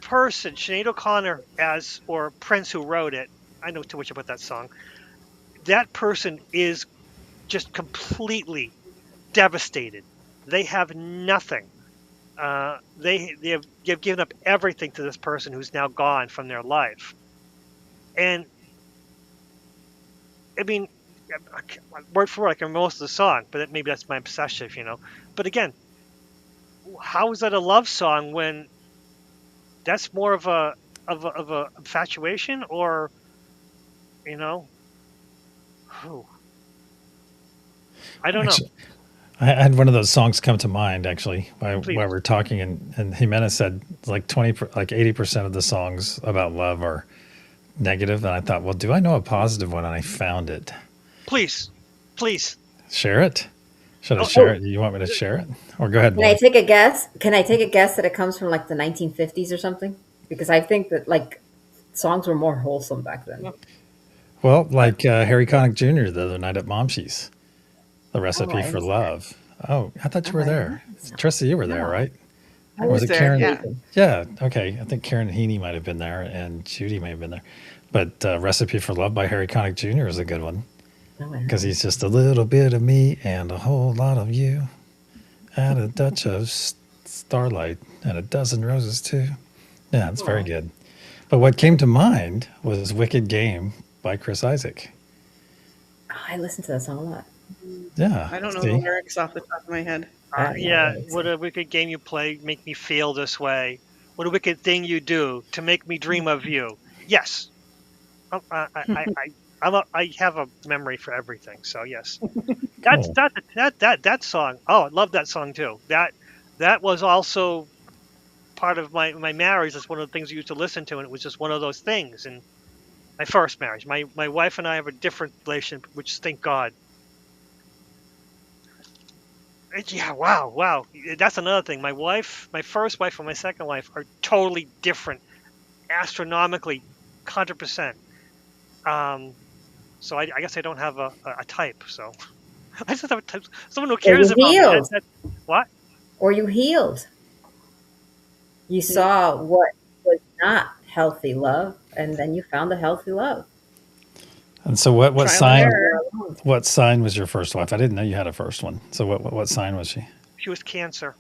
person, Sinead O'Connor, or Prince who wrote it. I know too much about that song. That person is just completely devastated. They have nothing. They have given up everything to this person who's now gone from their life. And I mean, word for word, I can remember most of the song, but maybe that's my obsessive. But again, how is that a love song when that's more of a infatuation, or you know, whew, I don't know. Actually, I had one of those songs come to mind actually while Please, we're talking, and Jimenez said like 80% of the songs about love are negative, and I thought, well, do I know a positive one? And I found it. please, please. Share it. Should I Oh, share it? You want me to share it, or go ahead, Can I Lauren? take a guess? Can I take a guess that it comes from like the 1950s or something? Because I think that like songs were more wholesome back then. Well, like Harry Connick Jr. the other night at Momshi's, the Oh, recipe I for missed that. love. Oh, I thought you Oh, were I there. missed that. Tristan, you were there, No, right? I I Or was was was it there, Karen? yeah. sleeping. Yeah, okay. I think Karen Heaney might have been there, and Judy may have been there. But Recipe for Love by Harry Connick Jr. is a good one No, I because don't. he's just a little bit of me and a whole lot of you, and a touch of starlight and a dozen roses too. Yeah, it's very Oh, good. But what came to mind was Wicked Game by Chris Isaac. I listened to that song a lot. Yeah, I don't know the see? lyrics off the top of my head. I don't know Yeah, what it's what a wicked game you play, make me feel this way. What a wicked thing you do to make me dream of you. Yes, I have a memory for everything. So yes, that's Cool. that song. Oh, I love that song too. That was also part of my marriage. That's one of the things we used to listen to, and it was just one of those things. And my first marriage, my wife and I have a different relationship, which thank God. Yeah, wow, wow. That's another thing. My first wife, and my second wife are totally different, astronomically, 100%. Um, so I guess I don't have a type. So I just have a type. Someone who or cares you about me. healed, What? or you healed. You saw what was not healthy love, and then you found a healthy love. And so what Trial and You sign error. were alone. what sign was your first wife? I didn't know you had a first one. So what sign was she? She was cancer.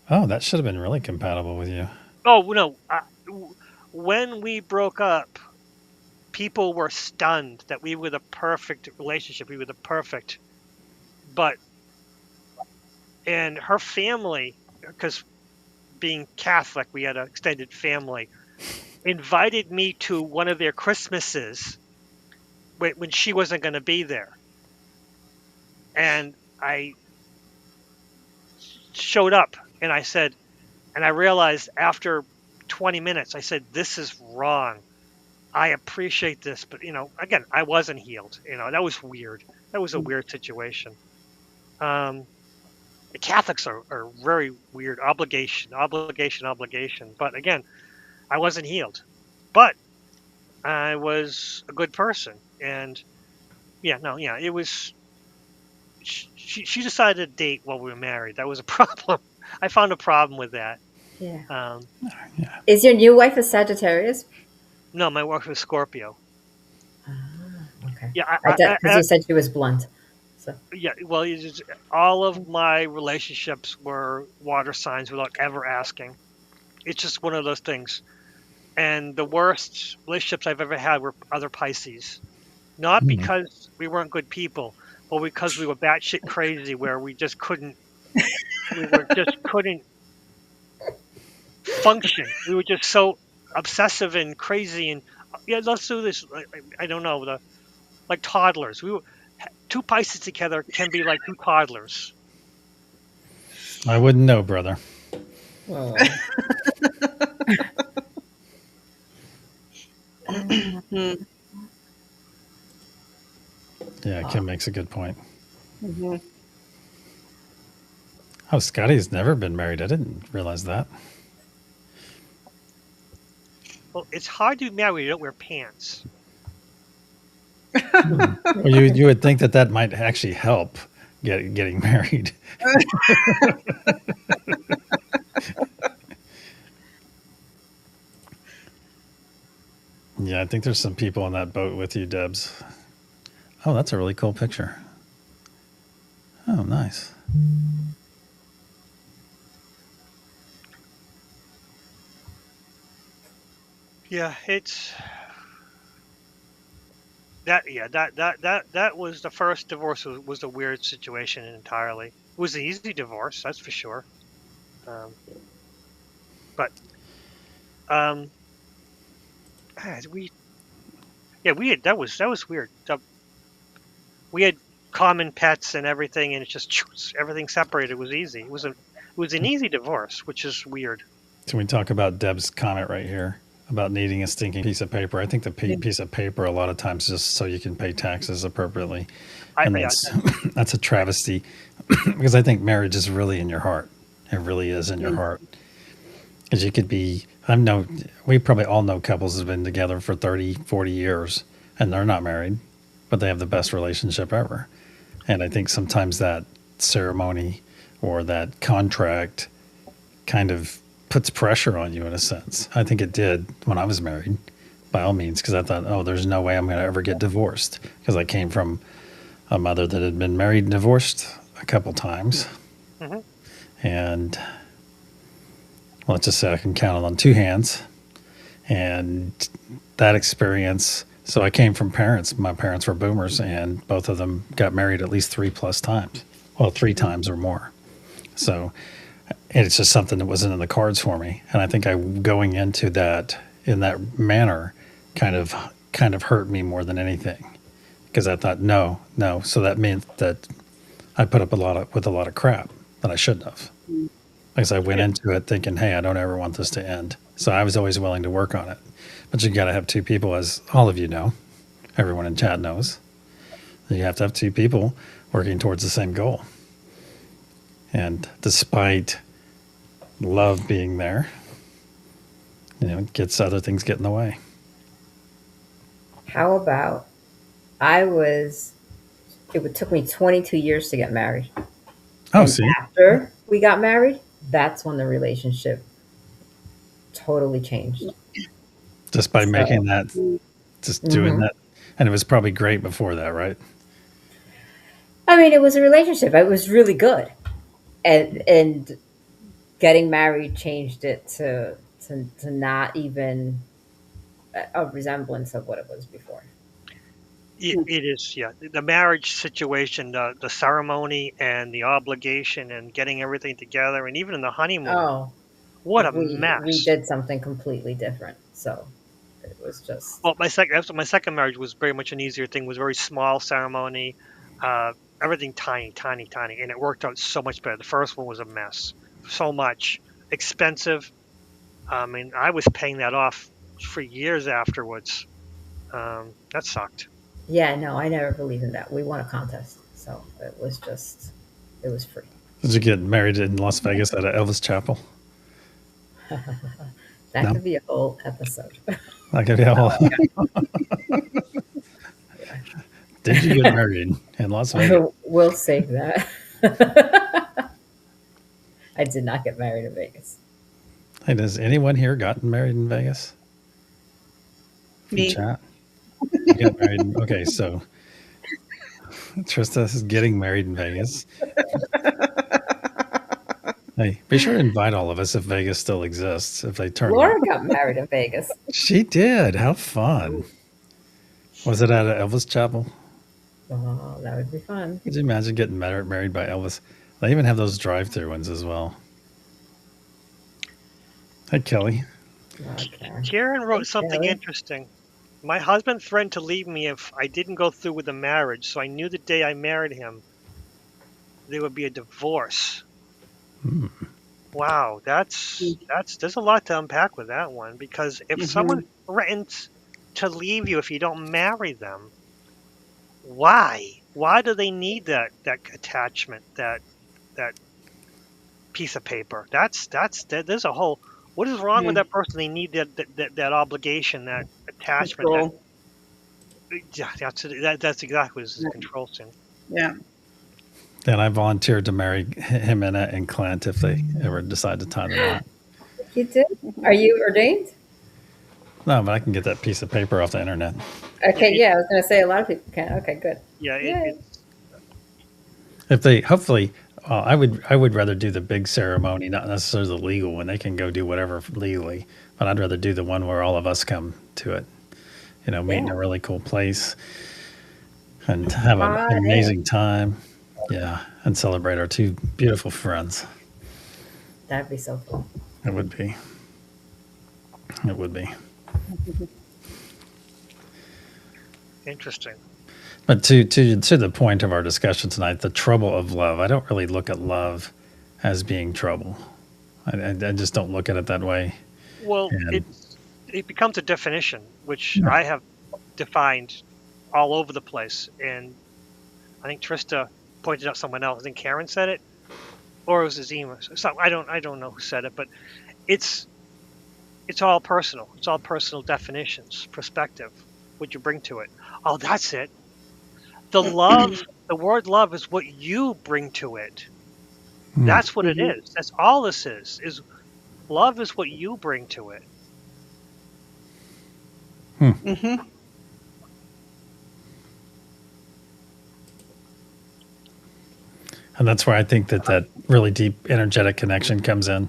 Oh, that should have been really compatible with you. Oh no. When we broke up, people were stunned that we were the perfect relationship. We were the perfect. But and her family, because being Catholic, we had an extended family, invited me to one of their Christmases when she wasn't going to be there. And I showed up and I realized after 20 minutes, I said, this is wrong. I appreciate this, but again, I wasn't healed. That was weird. That was a weird situation. Um, the Catholics are very weird. Obligation, obligation, obligation. But again, I wasn't healed. But I was a good person. And yeah, no, yeah, it was. She decided to date while we were married. That was a problem. I found a problem with that. Yeah. Um, Yeah. Is your new wife a Sagittarius? No, my wife was Scorpio. Okay. Yeah, Because you said she was blunt. So yeah. Well, all of my relationships were water signs without ever asking. It's just one of those things. And the worst relationships I've ever had were other Pisces. Not Hmm. because we weren't good people, but because we were batshit crazy, where we just couldn't function. We were just so obsessive and crazy, and yeah, let's do this. I don't know, like toddlers. Two Pisces together can be like two toddlers. I wouldn't know, brother. oh. Yeah, Kim makes a good point. Mhm. Oh, Scotty's never been married. I didn't realize that. Well, it's hard to be married when you don't wear pants. Hmm. Well, you would think that that might actually help getting married. Yeah, I think there's some people on that boat with you, Debs. Oh, that's a really cool picture. Oh, nice. Yeah, it's that. Yeah, that was the first divorce. Was a weird situation entirely. It was an easy divorce, that's for sure. Um, but um, we yeah we had that was weird. We had common pets and everything, and it's just everything separated. It was easy. It was an easy divorce, which is weird. Can we talk about Deb's comment right here about needing a stinking piece of paper? I think the piece of paper a lot of times just so you can pay taxes appropriately, and Yeah, that's that's a travesty because I think marriage is really in your heart. It really is in your heart. Because you could be, we probably all know couples have been together for 30, 40 years and they're not married, but they have the best relationship ever. And I think sometimes that ceremony or that contract kind of puts pressure on you in a sense. I think it did when I was married, by all means, because I thought, oh, there's no way I'm going to ever get divorced because I came from a mother that had been married and divorced a couple times. hmm And let's just say I can count it on two hands. And that experience, so I came from parents. My parents were boomers, and both of them got married at least 3+ times. Well, 3 times or more. So it's just something that wasn't in the cards for me. And I think I going into that in that manner kind of hurt me more than anything because I thought no. So that meant that I put up with a lot of crap that I shouldn't have. Because I went Yeah, into it thinking, hey, I don't ever want this to end. So I was always willing to work on it. But you got to have two people, as all of you know, everyone in chat knows. You have to have two people working towards the same goal. And despite love being there, it gets other things get in the way. How about took me 22 years to get married. Oh, And see, after we got married, that's when the relationship totally changed. just by making So, that, just doing mhm. that. And it was probably great before that, right? I mean, it was a relationship. It was really good. And getting married changed it to not even a resemblance of what it was before. it is. Yeah, the marriage situation, the ceremony and the obligation, and getting everything together, and even in the honeymoon. Oh, What a we mess. did something completely different. So it was just Well, my second marriage was very much an easier thing. It was a very small ceremony, uh, everything tiny, tiny, tiny, and it worked out so much better. The first one was a mess, so much expensive. I mean, I was paying that off for years afterwards. That sucked. yeah, no, I never believed in that. We won a contest. So it was free. Did you get married in Las Vegas at Elvis Chapel? That No, could be a whole episode. that could be a whole. Yeah. Did you get married in Las Vegas? We'll save that. I did not get married in Vegas. Hey, has anyone here gotten married in Vegas? from Me. chat. You got married. Okay, so Trista is getting married in Vegas. Hey, be sure to invite all of us if Vegas still exists. If they turn it, Laura got married in Vegas. she did. How fun! Was it at Elvis Chapel? Oh, that would be fun. Could you imagine getting married by Elvis? They even have those drive-through ones as well. Hey, Kelly. Okay. Karen wrote something Kelly. interesting. My husband threatened to leave me if I didn't go through with the marriage, so I knew the day I married him there would be a divorce. Hmm. Wow, that's there's a lot to unpack with that one because if Hmm. someone threatens to leave you if you don't marry them, why? Why do they need that attachment, that piece of paper? There's a whole what is wrong with Hmm. that person? They need that obligation, that attachment, that Control. yeah, that's exactly what this is Yeah. control thing. Yeah. Then I volunteered to marry him and Clint if they ever decide to tie the knot. You did? Are you ordained? No, but I can get that piece of paper off the internet. Yeah, Okay, yeah, I was going to say a lot of people can. Okay, good. yeah, Yay. it's If they hopefully, I would rather do the big ceremony, not necessarily the legal one. They can go do whatever legally, but I'd rather do the one where all of us come to it. Meet in Yeah. a really cool place and have an Hot air. amazing time. Yeah, and celebrate our two beautiful friends. That'd be so cool. It would be. It would be. interesting. But to the point of our discussion tonight, the trouble of love. I don't really look at love as being trouble. I just don't look at it that way. Well, And it becomes a definition, which yeah, I have defined all over the place. And I think Trista pointed out someone else. I think Karen said it, or it was Azima. So I don't know who said it, but it's it's all personal. It's all personal definitions, perspective, what you bring to it. Oh, that's it. The word love is what you bring to it. hmm, That's what it Hmm. is. That's all this is. Is love is what you bring to it. Hmm. and that's where I think that really deep energetic connection comes in,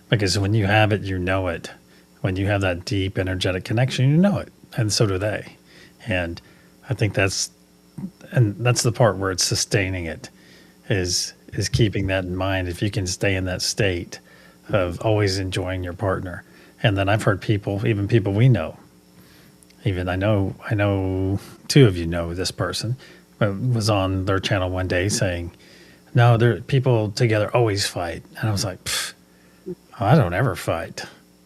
because when you have it, you know it. When you have that deep energetic connection, you know it, and so do they. And I think that's the part where it's sustaining it, is keeping that in mind. If you can stay in that state of always enjoying your partner. And then I've heard people, even people we know, even I know two of you know this person, but was on their channel one day saying, no, there people together always fight. And I was like, "Pfft, I don't ever fight.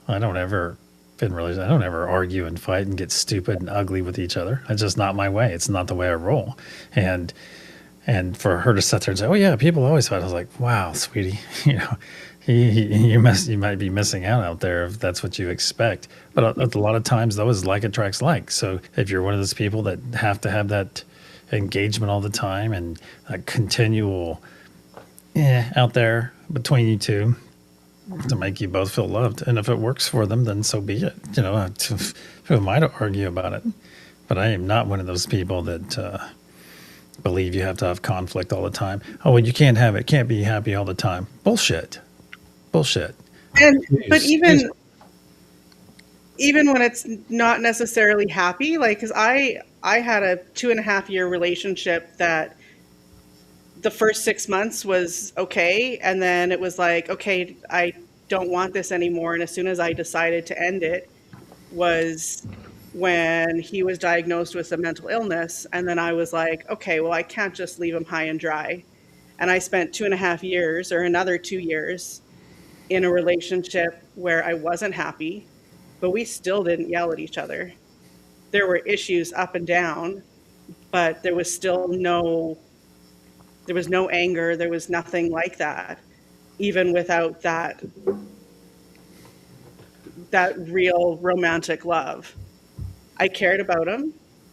I don't ever I don't ever argue and fight and get stupid and ugly with each other. That's just not my way. It's not the way I roll." And for her to sit there and say, "Oh yeah, people always fight," I was like, "Wow, sweetie, you might be missing out there if that's what you expect." But a lot of times, though, is like attracts like. So if you're one of those people that have to have that engagement all the time and a continual out there between you two to make you both feel loved, and if it works for them, then so be it. Who am I to argue about it? But I am not one of those people that believe you have to have conflict all the time. Oh, well, you can't be happy all the time. Bullshit. Bullshit. But Use even when it's not necessarily happy, like, because I had a 2.5 year relationship that the first 6 months was okay, and then it was like, okay, I don't want this anymore. And as soon as I decided to end it was when he was diagnosed with a mental illness, and then I was like, okay, well, I can't just leave him high and dry. And I spent 2.5 years or another 2 years in a relationship where I wasn't happy, but we still didn't yell at each other. There were issues up and down, but there was no anger, there was nothing like that, even without that real romantic love. I cared about him.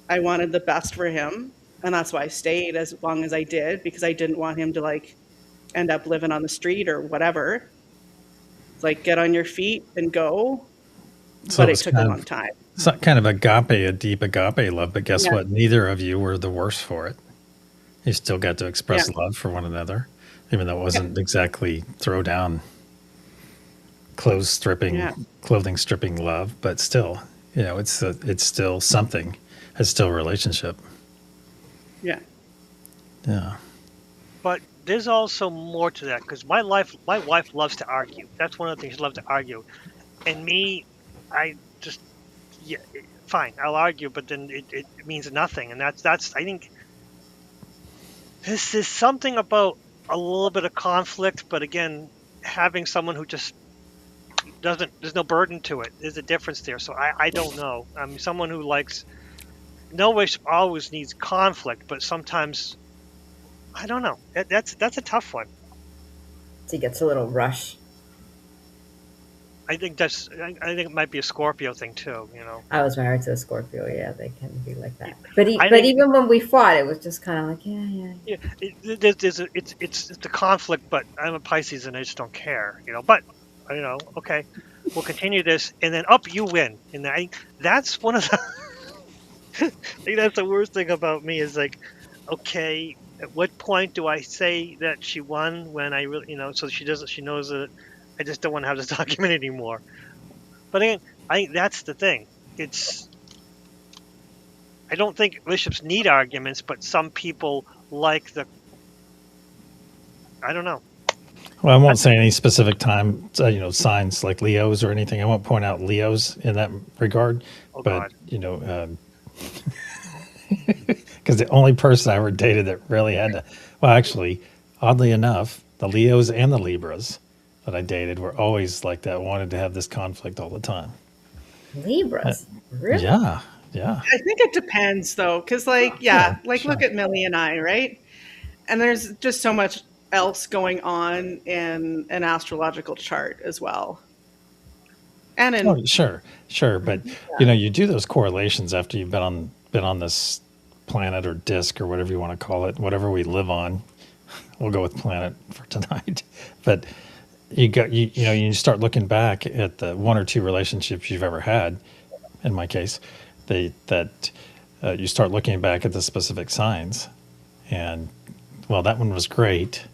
I wanted the best for him, and that's why I stayed as long as I did, because I didn't want him to like end up living on the street or whatever. It's like, get on your feet and go. So but it it was took a long time. it's not kind of agape, a deep agape love, but guess Yeah, what? Neither of you were the worse for it. You still got to yeah, express love for one another, even though it yeah, wasn't exactly throw down clothes stripping, yeah, clothing stripping love, but still, it's still something. It's still a relationship. yeah. Yeah. But there's also more to that because my wife loves to argue. That's one of the things she loves to argue. And me, I just yeah, fine, I'll argue, but then it means nothing. And that's I think this is something about a little bit of conflict, but again, having someone who just doesn't there's no burden to it. There's a difference there. So I don't know. I mean, someone who likes no wish always needs conflict, but sometimes I don't know. That's a tough one. He gets a little rush. I think it might be a Scorpio thing too. I was married to a Scorpio. Yeah, they can be like Yeah, that. But I but think even when we fought, it was just kind of like, yeah, yeah. yeah, it's the conflict, but I'm a Pisces and I just don't care. But okay, we'll continue this, and then up you win, and that's one of the. I think that's the worst thing about me is like, okay, at what point do I say that she won when I really, so she knows that I just don't want to have this document anymore. But again, I think that's the thing. I don't think relationships need arguments, but some people like I don't know. Well, I won't That's say any specific time, signs like Leos or anything. I won't point out Leos in that regard, oh but God. because the only person I ever dated that really had to, well, actually, oddly enough, the Leos and the Libras that I dated were always like that, wanted to have this conflict all the time. Uh, Libras, really? yeah, yeah, I think it depends though, because yeah, like look sure. at Millie and I, right? And there's just so much else going on in an astrological chart as well. And in Oh, sure, sure. But you do those correlations after you've been on this planet or disk or whatever you want to call it, whatever we live on. We'll go with planet for tonight. But you start looking back at the one or two relationships you've ever had. In my case, you start looking back at the specific signs, and well, that one was great,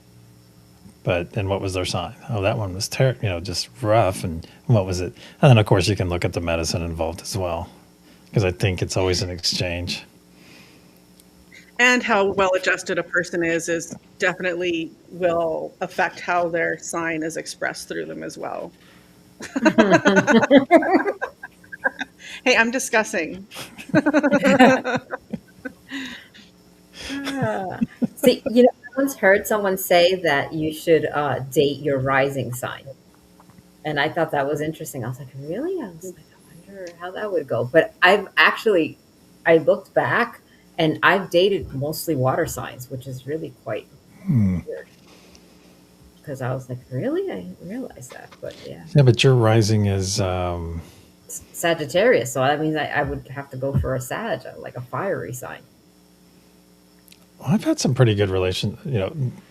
but then what was their sign? Oh, that one was just rough. And what was it? And then of course you can look at the medicine involved as well, because I think it's always an exchange. and how well adjusted a person is definitely will affect how their sign is expressed through them as well. Hey, I'm discussing. Ah. See, I once heard someone say that you should date your rising sign. And I thought that was interesting. I was like, really? I was like, I wonder how that would go. But I looked back and I've dated mostly water signs, which is really quite Hmm. weird. Because I was like, really? I didn't realize that. But yeah, Yeah, but your rising is Sagittarius. So that means I would have to go for a Sag, like a fiery sign. well, I've had some pretty good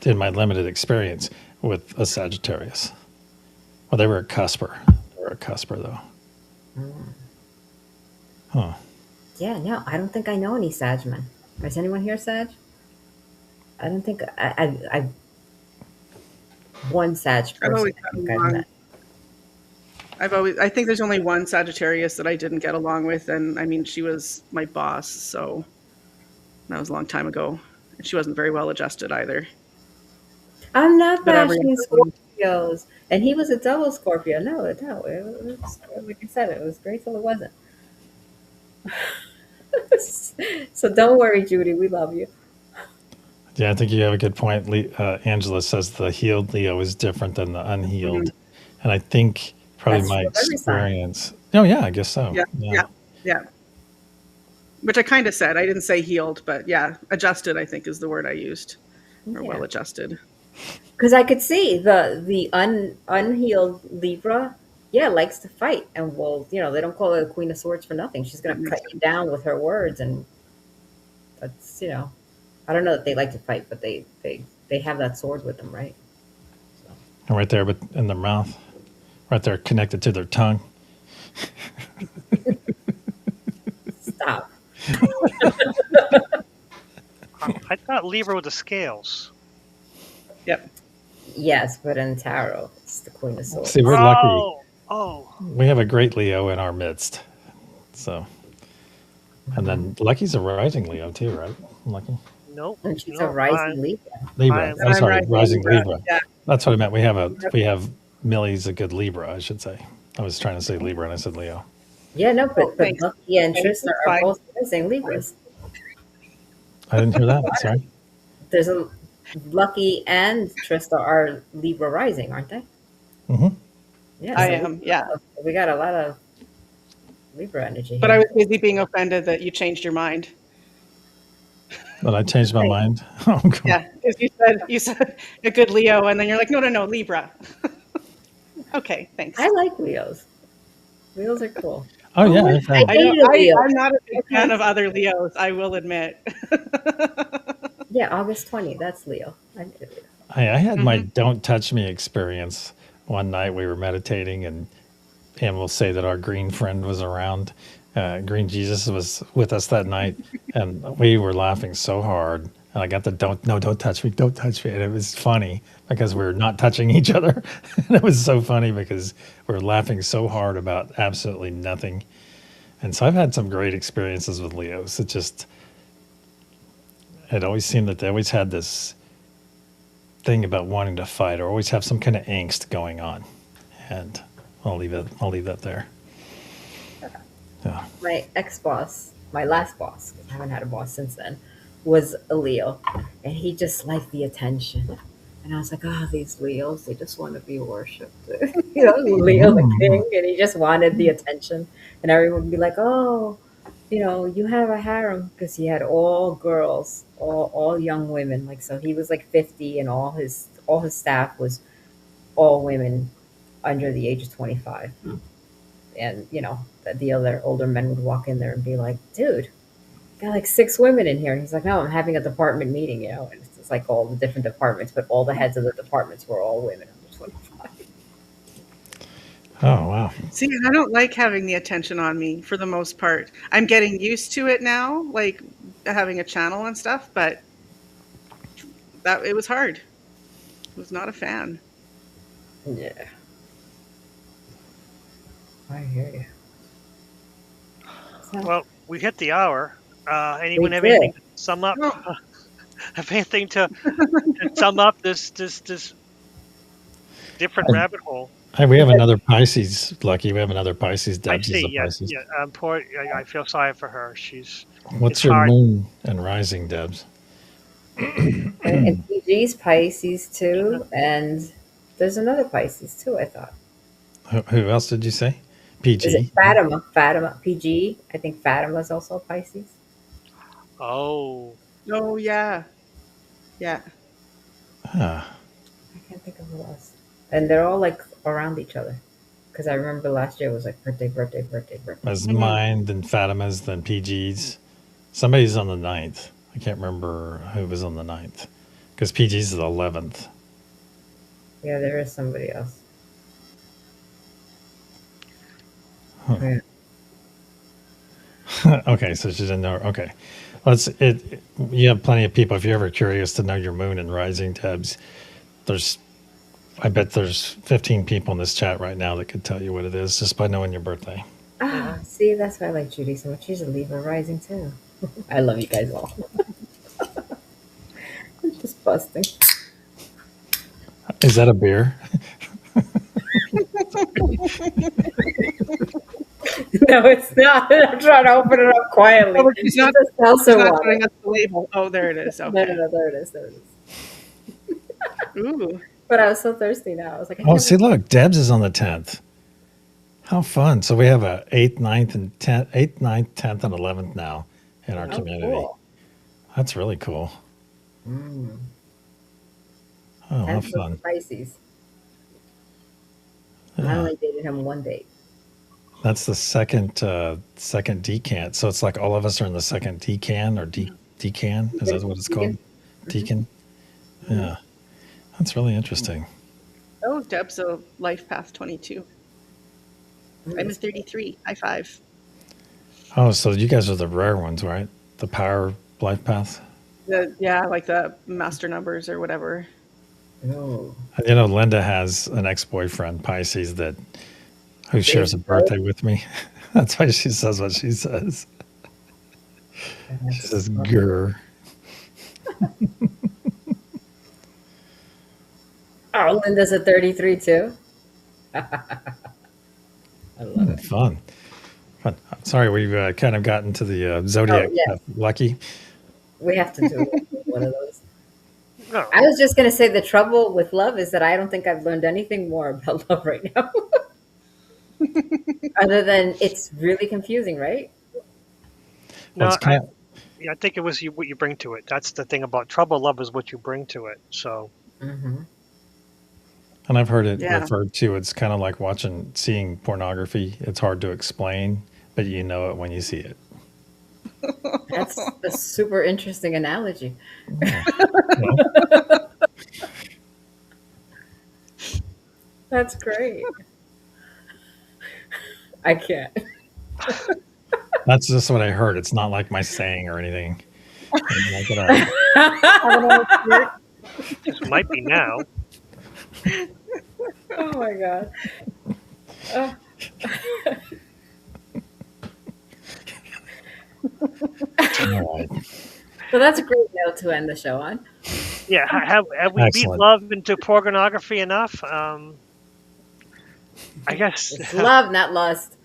in my limited experience with a Sagittarius. Well, they were a cusper. They were a cusper though. Mm. Huh. Yeah, no, I don't think I know any Sag men. Is anyone here Sag? I don't think I one Sag I've person always I gotten think I've along. met. I think there's only one Sagittarius that I didn't get along with, and I mean, she was my boss, so that was a long time ago. And she wasn't very well adjusted either. I'm not But every bashing other one, Scorpios. And he was a double Scorpio. No. It was, like I said, it was great till it wasn't. So don't worry, Judy. We love you. Yeah, I think you have a good point. Angela says the healed Leo is different than the unhealed, mhm. and I think probably That's my true of every sign. experience. Oh yeah, I guess so. Yeah, Yeah. yeah, yeah. Which I kind of said. I didn't say healed, but yeah, adjusted, I think, is the word I used, or Yeah. well adjusted. Because I could see the unhealed Libra, yeah, likes to fight. And well, they don't call her the Queen of Swords for nothing. She's going That to makes cut you down with her words. And that's, I don't know that they like to fight, but they have that sword with them, right? So. And right there, but in their mouth, right there, connected to their tongue. Stop. I thought Libra with the scales. Yep. Yes, but in tarot, it's the Queen of See, we're Swords. lucky. Oh. We have a great Leo in our midst. So, and then Lucky's a rising Leo too, right? Lucky. Nope. And she's a No, rising Libra. Libra. I'm I'm I'm sorry, rising rising Libra. Libra. Yeah. That's what I meant. Yep. We have Millie's a good Libra, I should say. I was trying to say Libra and I said Leo. Yeah, no, Oh, but thanks. Lucky and Okay, Trista that's are fine. both rising Libras. I didn't hear that. Sorry. There's a Lucky and Trista are Libra rising, aren't they? Hmm. Yeah, I so am. Yeah. we got a lot of Libra energy But I here. was busy being offended that you changed your mind. But I changed my Right. mind. Oh, come on. Yeah, because you said a good Leo, and then you're like, no, no, no, Libra. Okay, thanks. I like Leos. Leos are cool. Oh, yeah. Wait, I've I had, I don't. dated a Leo. I'm not a big fan Okay. of other Leos. I will admit. Yeah, August 20. That's Leo. I dated a Leo. I had my Hmm. don't touch me experience one night. We were meditating, and we'll say that our green friend was around. Green Jesus was with us that night, and we were laughing so hard. And I got the don't touch me, don't touch me. And it was funny because we were not touching each other. And it was so funny because we were laughing so hard about absolutely nothing. And so I've had some great experiences with Leos. It always seemed that they always had this thing about wanting to fight or always have some kind of angst going on. And I'll leave that there. Yeah. My ex boss, my last boss, 'cause I haven't had a boss since then, was a Leo. And he just liked the attention. And I was like, oh, these Leos, they just want to be worshipped. Leo the king. And he just wanted the attention. And everyone would be like, oh, you have a harem. Because he had all girls, all young women. Like, so he was like 50 and all his staff was all women under the age of 25. And the other older men would walk in there and be like, dude, got like 6 women in here. And he's like, no, I'm having a department meeting, and it's just like all the different departments, but all the heads of the departments were all women under 25. Oh, wow. See, I don't like having the attention on me for the most part. I'm getting used to it now, like having a channel and stuff, but that it was hard. I was not a fan. Yeah, I hear you. So, Well, we hit the hour. we Anyone have did. anything to sum up? Oh, Have anything to sum up this different rabbit hole? Hey, we have another Pisces, Lucky. We have another Pisces. I Debs is see. a Yes. Pisces. Yeah. Poor. I feel sorry for her. It's What's your hard. moon and rising, Debs? And PG's Pisces too, and there's another Pisces too, I thought. Who else did you say? Is it PG. Fatima? Fatima, PG. I think Fatima's also Pisces. Oh. oh yeah, yeah. Ah, I can't think of who else. And they're all like around each other. Because I remember last year was like birthday, birthday, birthday, birthday. as Mhm. mine, then Fatima's, then PG's. Somebody's on the 9th. I can't remember who was on the 9th. Because PG's is the 11th. Yeah, there is somebody else. Huh. Yeah. Okay, so she's in there. Okay. You have plenty of people. If you're ever curious to know your moon and rising, Debs, I bet there's 15 people in this chat right now that could tell you what it is just by knowing your birthday. Ah, see, that's why I like Judy so much. She's a Libra rising too. I love you guys all. I'm just busting. Is that a beer? No, it's not. I'm trying to open it up quietly. Oh, but she's not, It's a she's seltzer not water. showing us the label. Oh, there it is. No, Okay. no, there it is. There it is. Ooh. But I was so thirsty now. I was like, I Oh, can't see, look, Debs is on the 10th. How fun. So we have a 8th, 9th, and 10th, 8th, 9th, 10th, and 11th now in our Oh, community. cool. That's really cool. Mm. Oh, how That's so fun. Pisces. I Yeah. only dated him one date. That's the second decant. So it's like all of us are in the second decan or decan. Is that what it's called? Deacon. Yeah. That's really interesting. Oh, Deb's a life path 22. I'm a 33. High five. Oh, so you guys are the rare ones, right? The power life path. Yeah, like the master numbers or whatever. Oh. You know, Linda has an ex-boyfriend, Pisces, that who shares a David birthday with me. That's why she says what she says. She says, "Grr." Oh, Linda's a 33 too. I love it. Fun. Fun. Sorry, we've kind of gotten to the zodiac Oh, yes. stuff. Lucky. We have to do one of those. No. I was just going to say the trouble with love is that I don't think I've learned anything more about love right now. Other than it's really confusing, right? No, Well, it's kind of, I think it was what you bring to it. That's the thing about trouble. Love is what you bring to it. So Mm-hmm. and I've heard it Yeah. referred to. It's kind of like seeing pornography. It's hard to explain, but you know it when you see it. That's a super interesting analogy. Well, That's great. I can't. that's just what I heard. It's not like my saying or anything. Like it, this might be now. Oh my god. Oh. all right. So that's a great note to end the show on. Yeah, have we beat Excellent. love into pornography enough? I guess. It's love, not lust.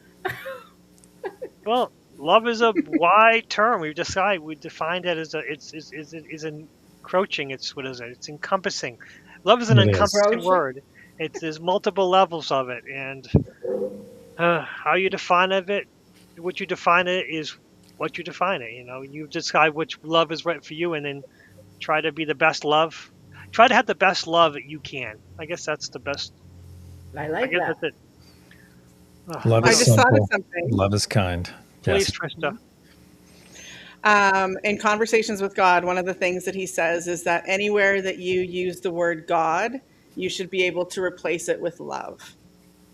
Well, love is a wide term. We defined it as it's encroaching. It's what is it? It's encompassing. Love is an It is. encompassing Encroaching? word. There's multiple levels of it, and how you define it, what you define it is what you define it. You know, you decide which love is right for you, and then try to be the best love. Try to have the best love that you can. I guess that's the best. I I like guess that. that's it. Ugh, Love I is just thought simple. of something. Love is kind. please, Yes. Trista. In Conversations with God, one of the things that he says is that anywhere that you use the word God, you should be able to replace it with love.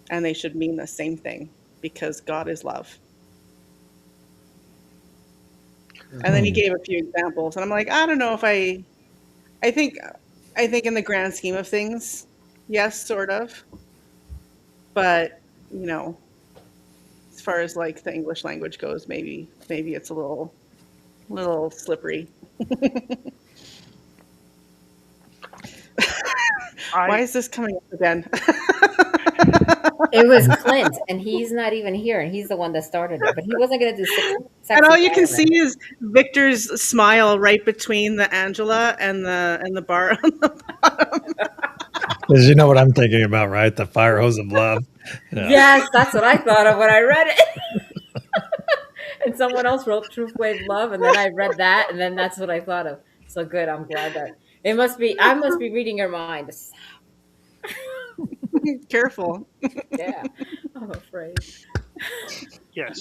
And they should mean the same thing because God is love. And then he gave a few examples. And I'm like, I don't know if I think in the grand scheme of things, yes, sort of. But, you know, as far as like the English language goes, maybe it's a little slippery. Why is this coming up again? It was Clint, and he's not even here, and he's the one that started it. But he wasn't going to do sexy And all you can violence. see is Victor's smile right between the Angela and the bar on the bottom. Because you know what I'm thinking about, right? The fire hose of love. Yeah. Yes, that's what I thought of when I read it. And someone else wrote Truth Wave Love, and then I read that, and then that's what I thought of. So good. I'm glad that I must be reading your mind. Careful. Yeah, I'm afraid. Yes,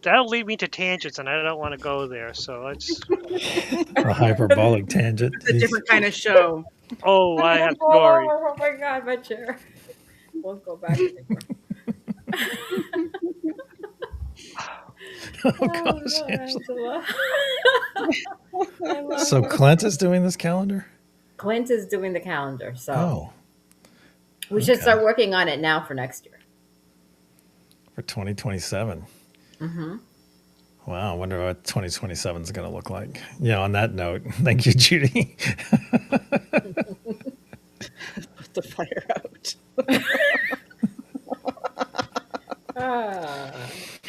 that'll lead me to tangents, and I don't want to go there. So let's. A hyperbolic tangent. It's a different kind of show. Oh, I have stories. Oh my god, my chair. Won't go back anymore. Oh gosh. Angela. I love So her. Clint is doing this calendar? Clint is doing the calendar, so Oh, we should okay. start working on it now for next year. For 2027. Mm-hmm. Wow, I wonder what 2027 is going to look like. Yeah, on that note, thank you, Judy. Put the fire out.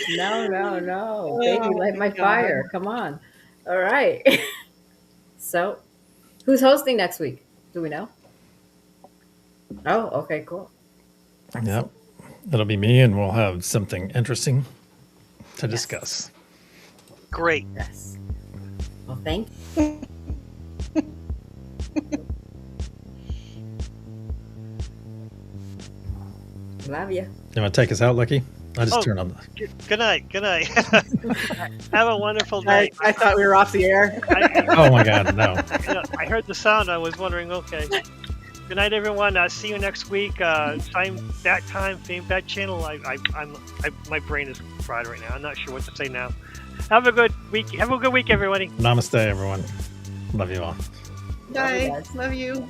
No. Baby, Oh light my my God. fire. Come on. All right. So, who's hosting next week? Do we know? Oh, okay, cool. Yep. It'll be me, and we'll have something interesting to discuss. Great. Yes. Well, thank you. Love you. You want to take us out, Lucky? I just Oh. turned on the. Good night. Good night. Have a wonderful I, night. I thought we were off the air. I Oh my God, no. heard the sound. I was wondering. Okay. Good night, everyone. See you next week. Same bat time, same bat channel. My brain is fried right now. I'm not sure what to say now. Have a good week. Have a good week, everybody. Namaste, everyone. Love you all. Bye. guys. Love you.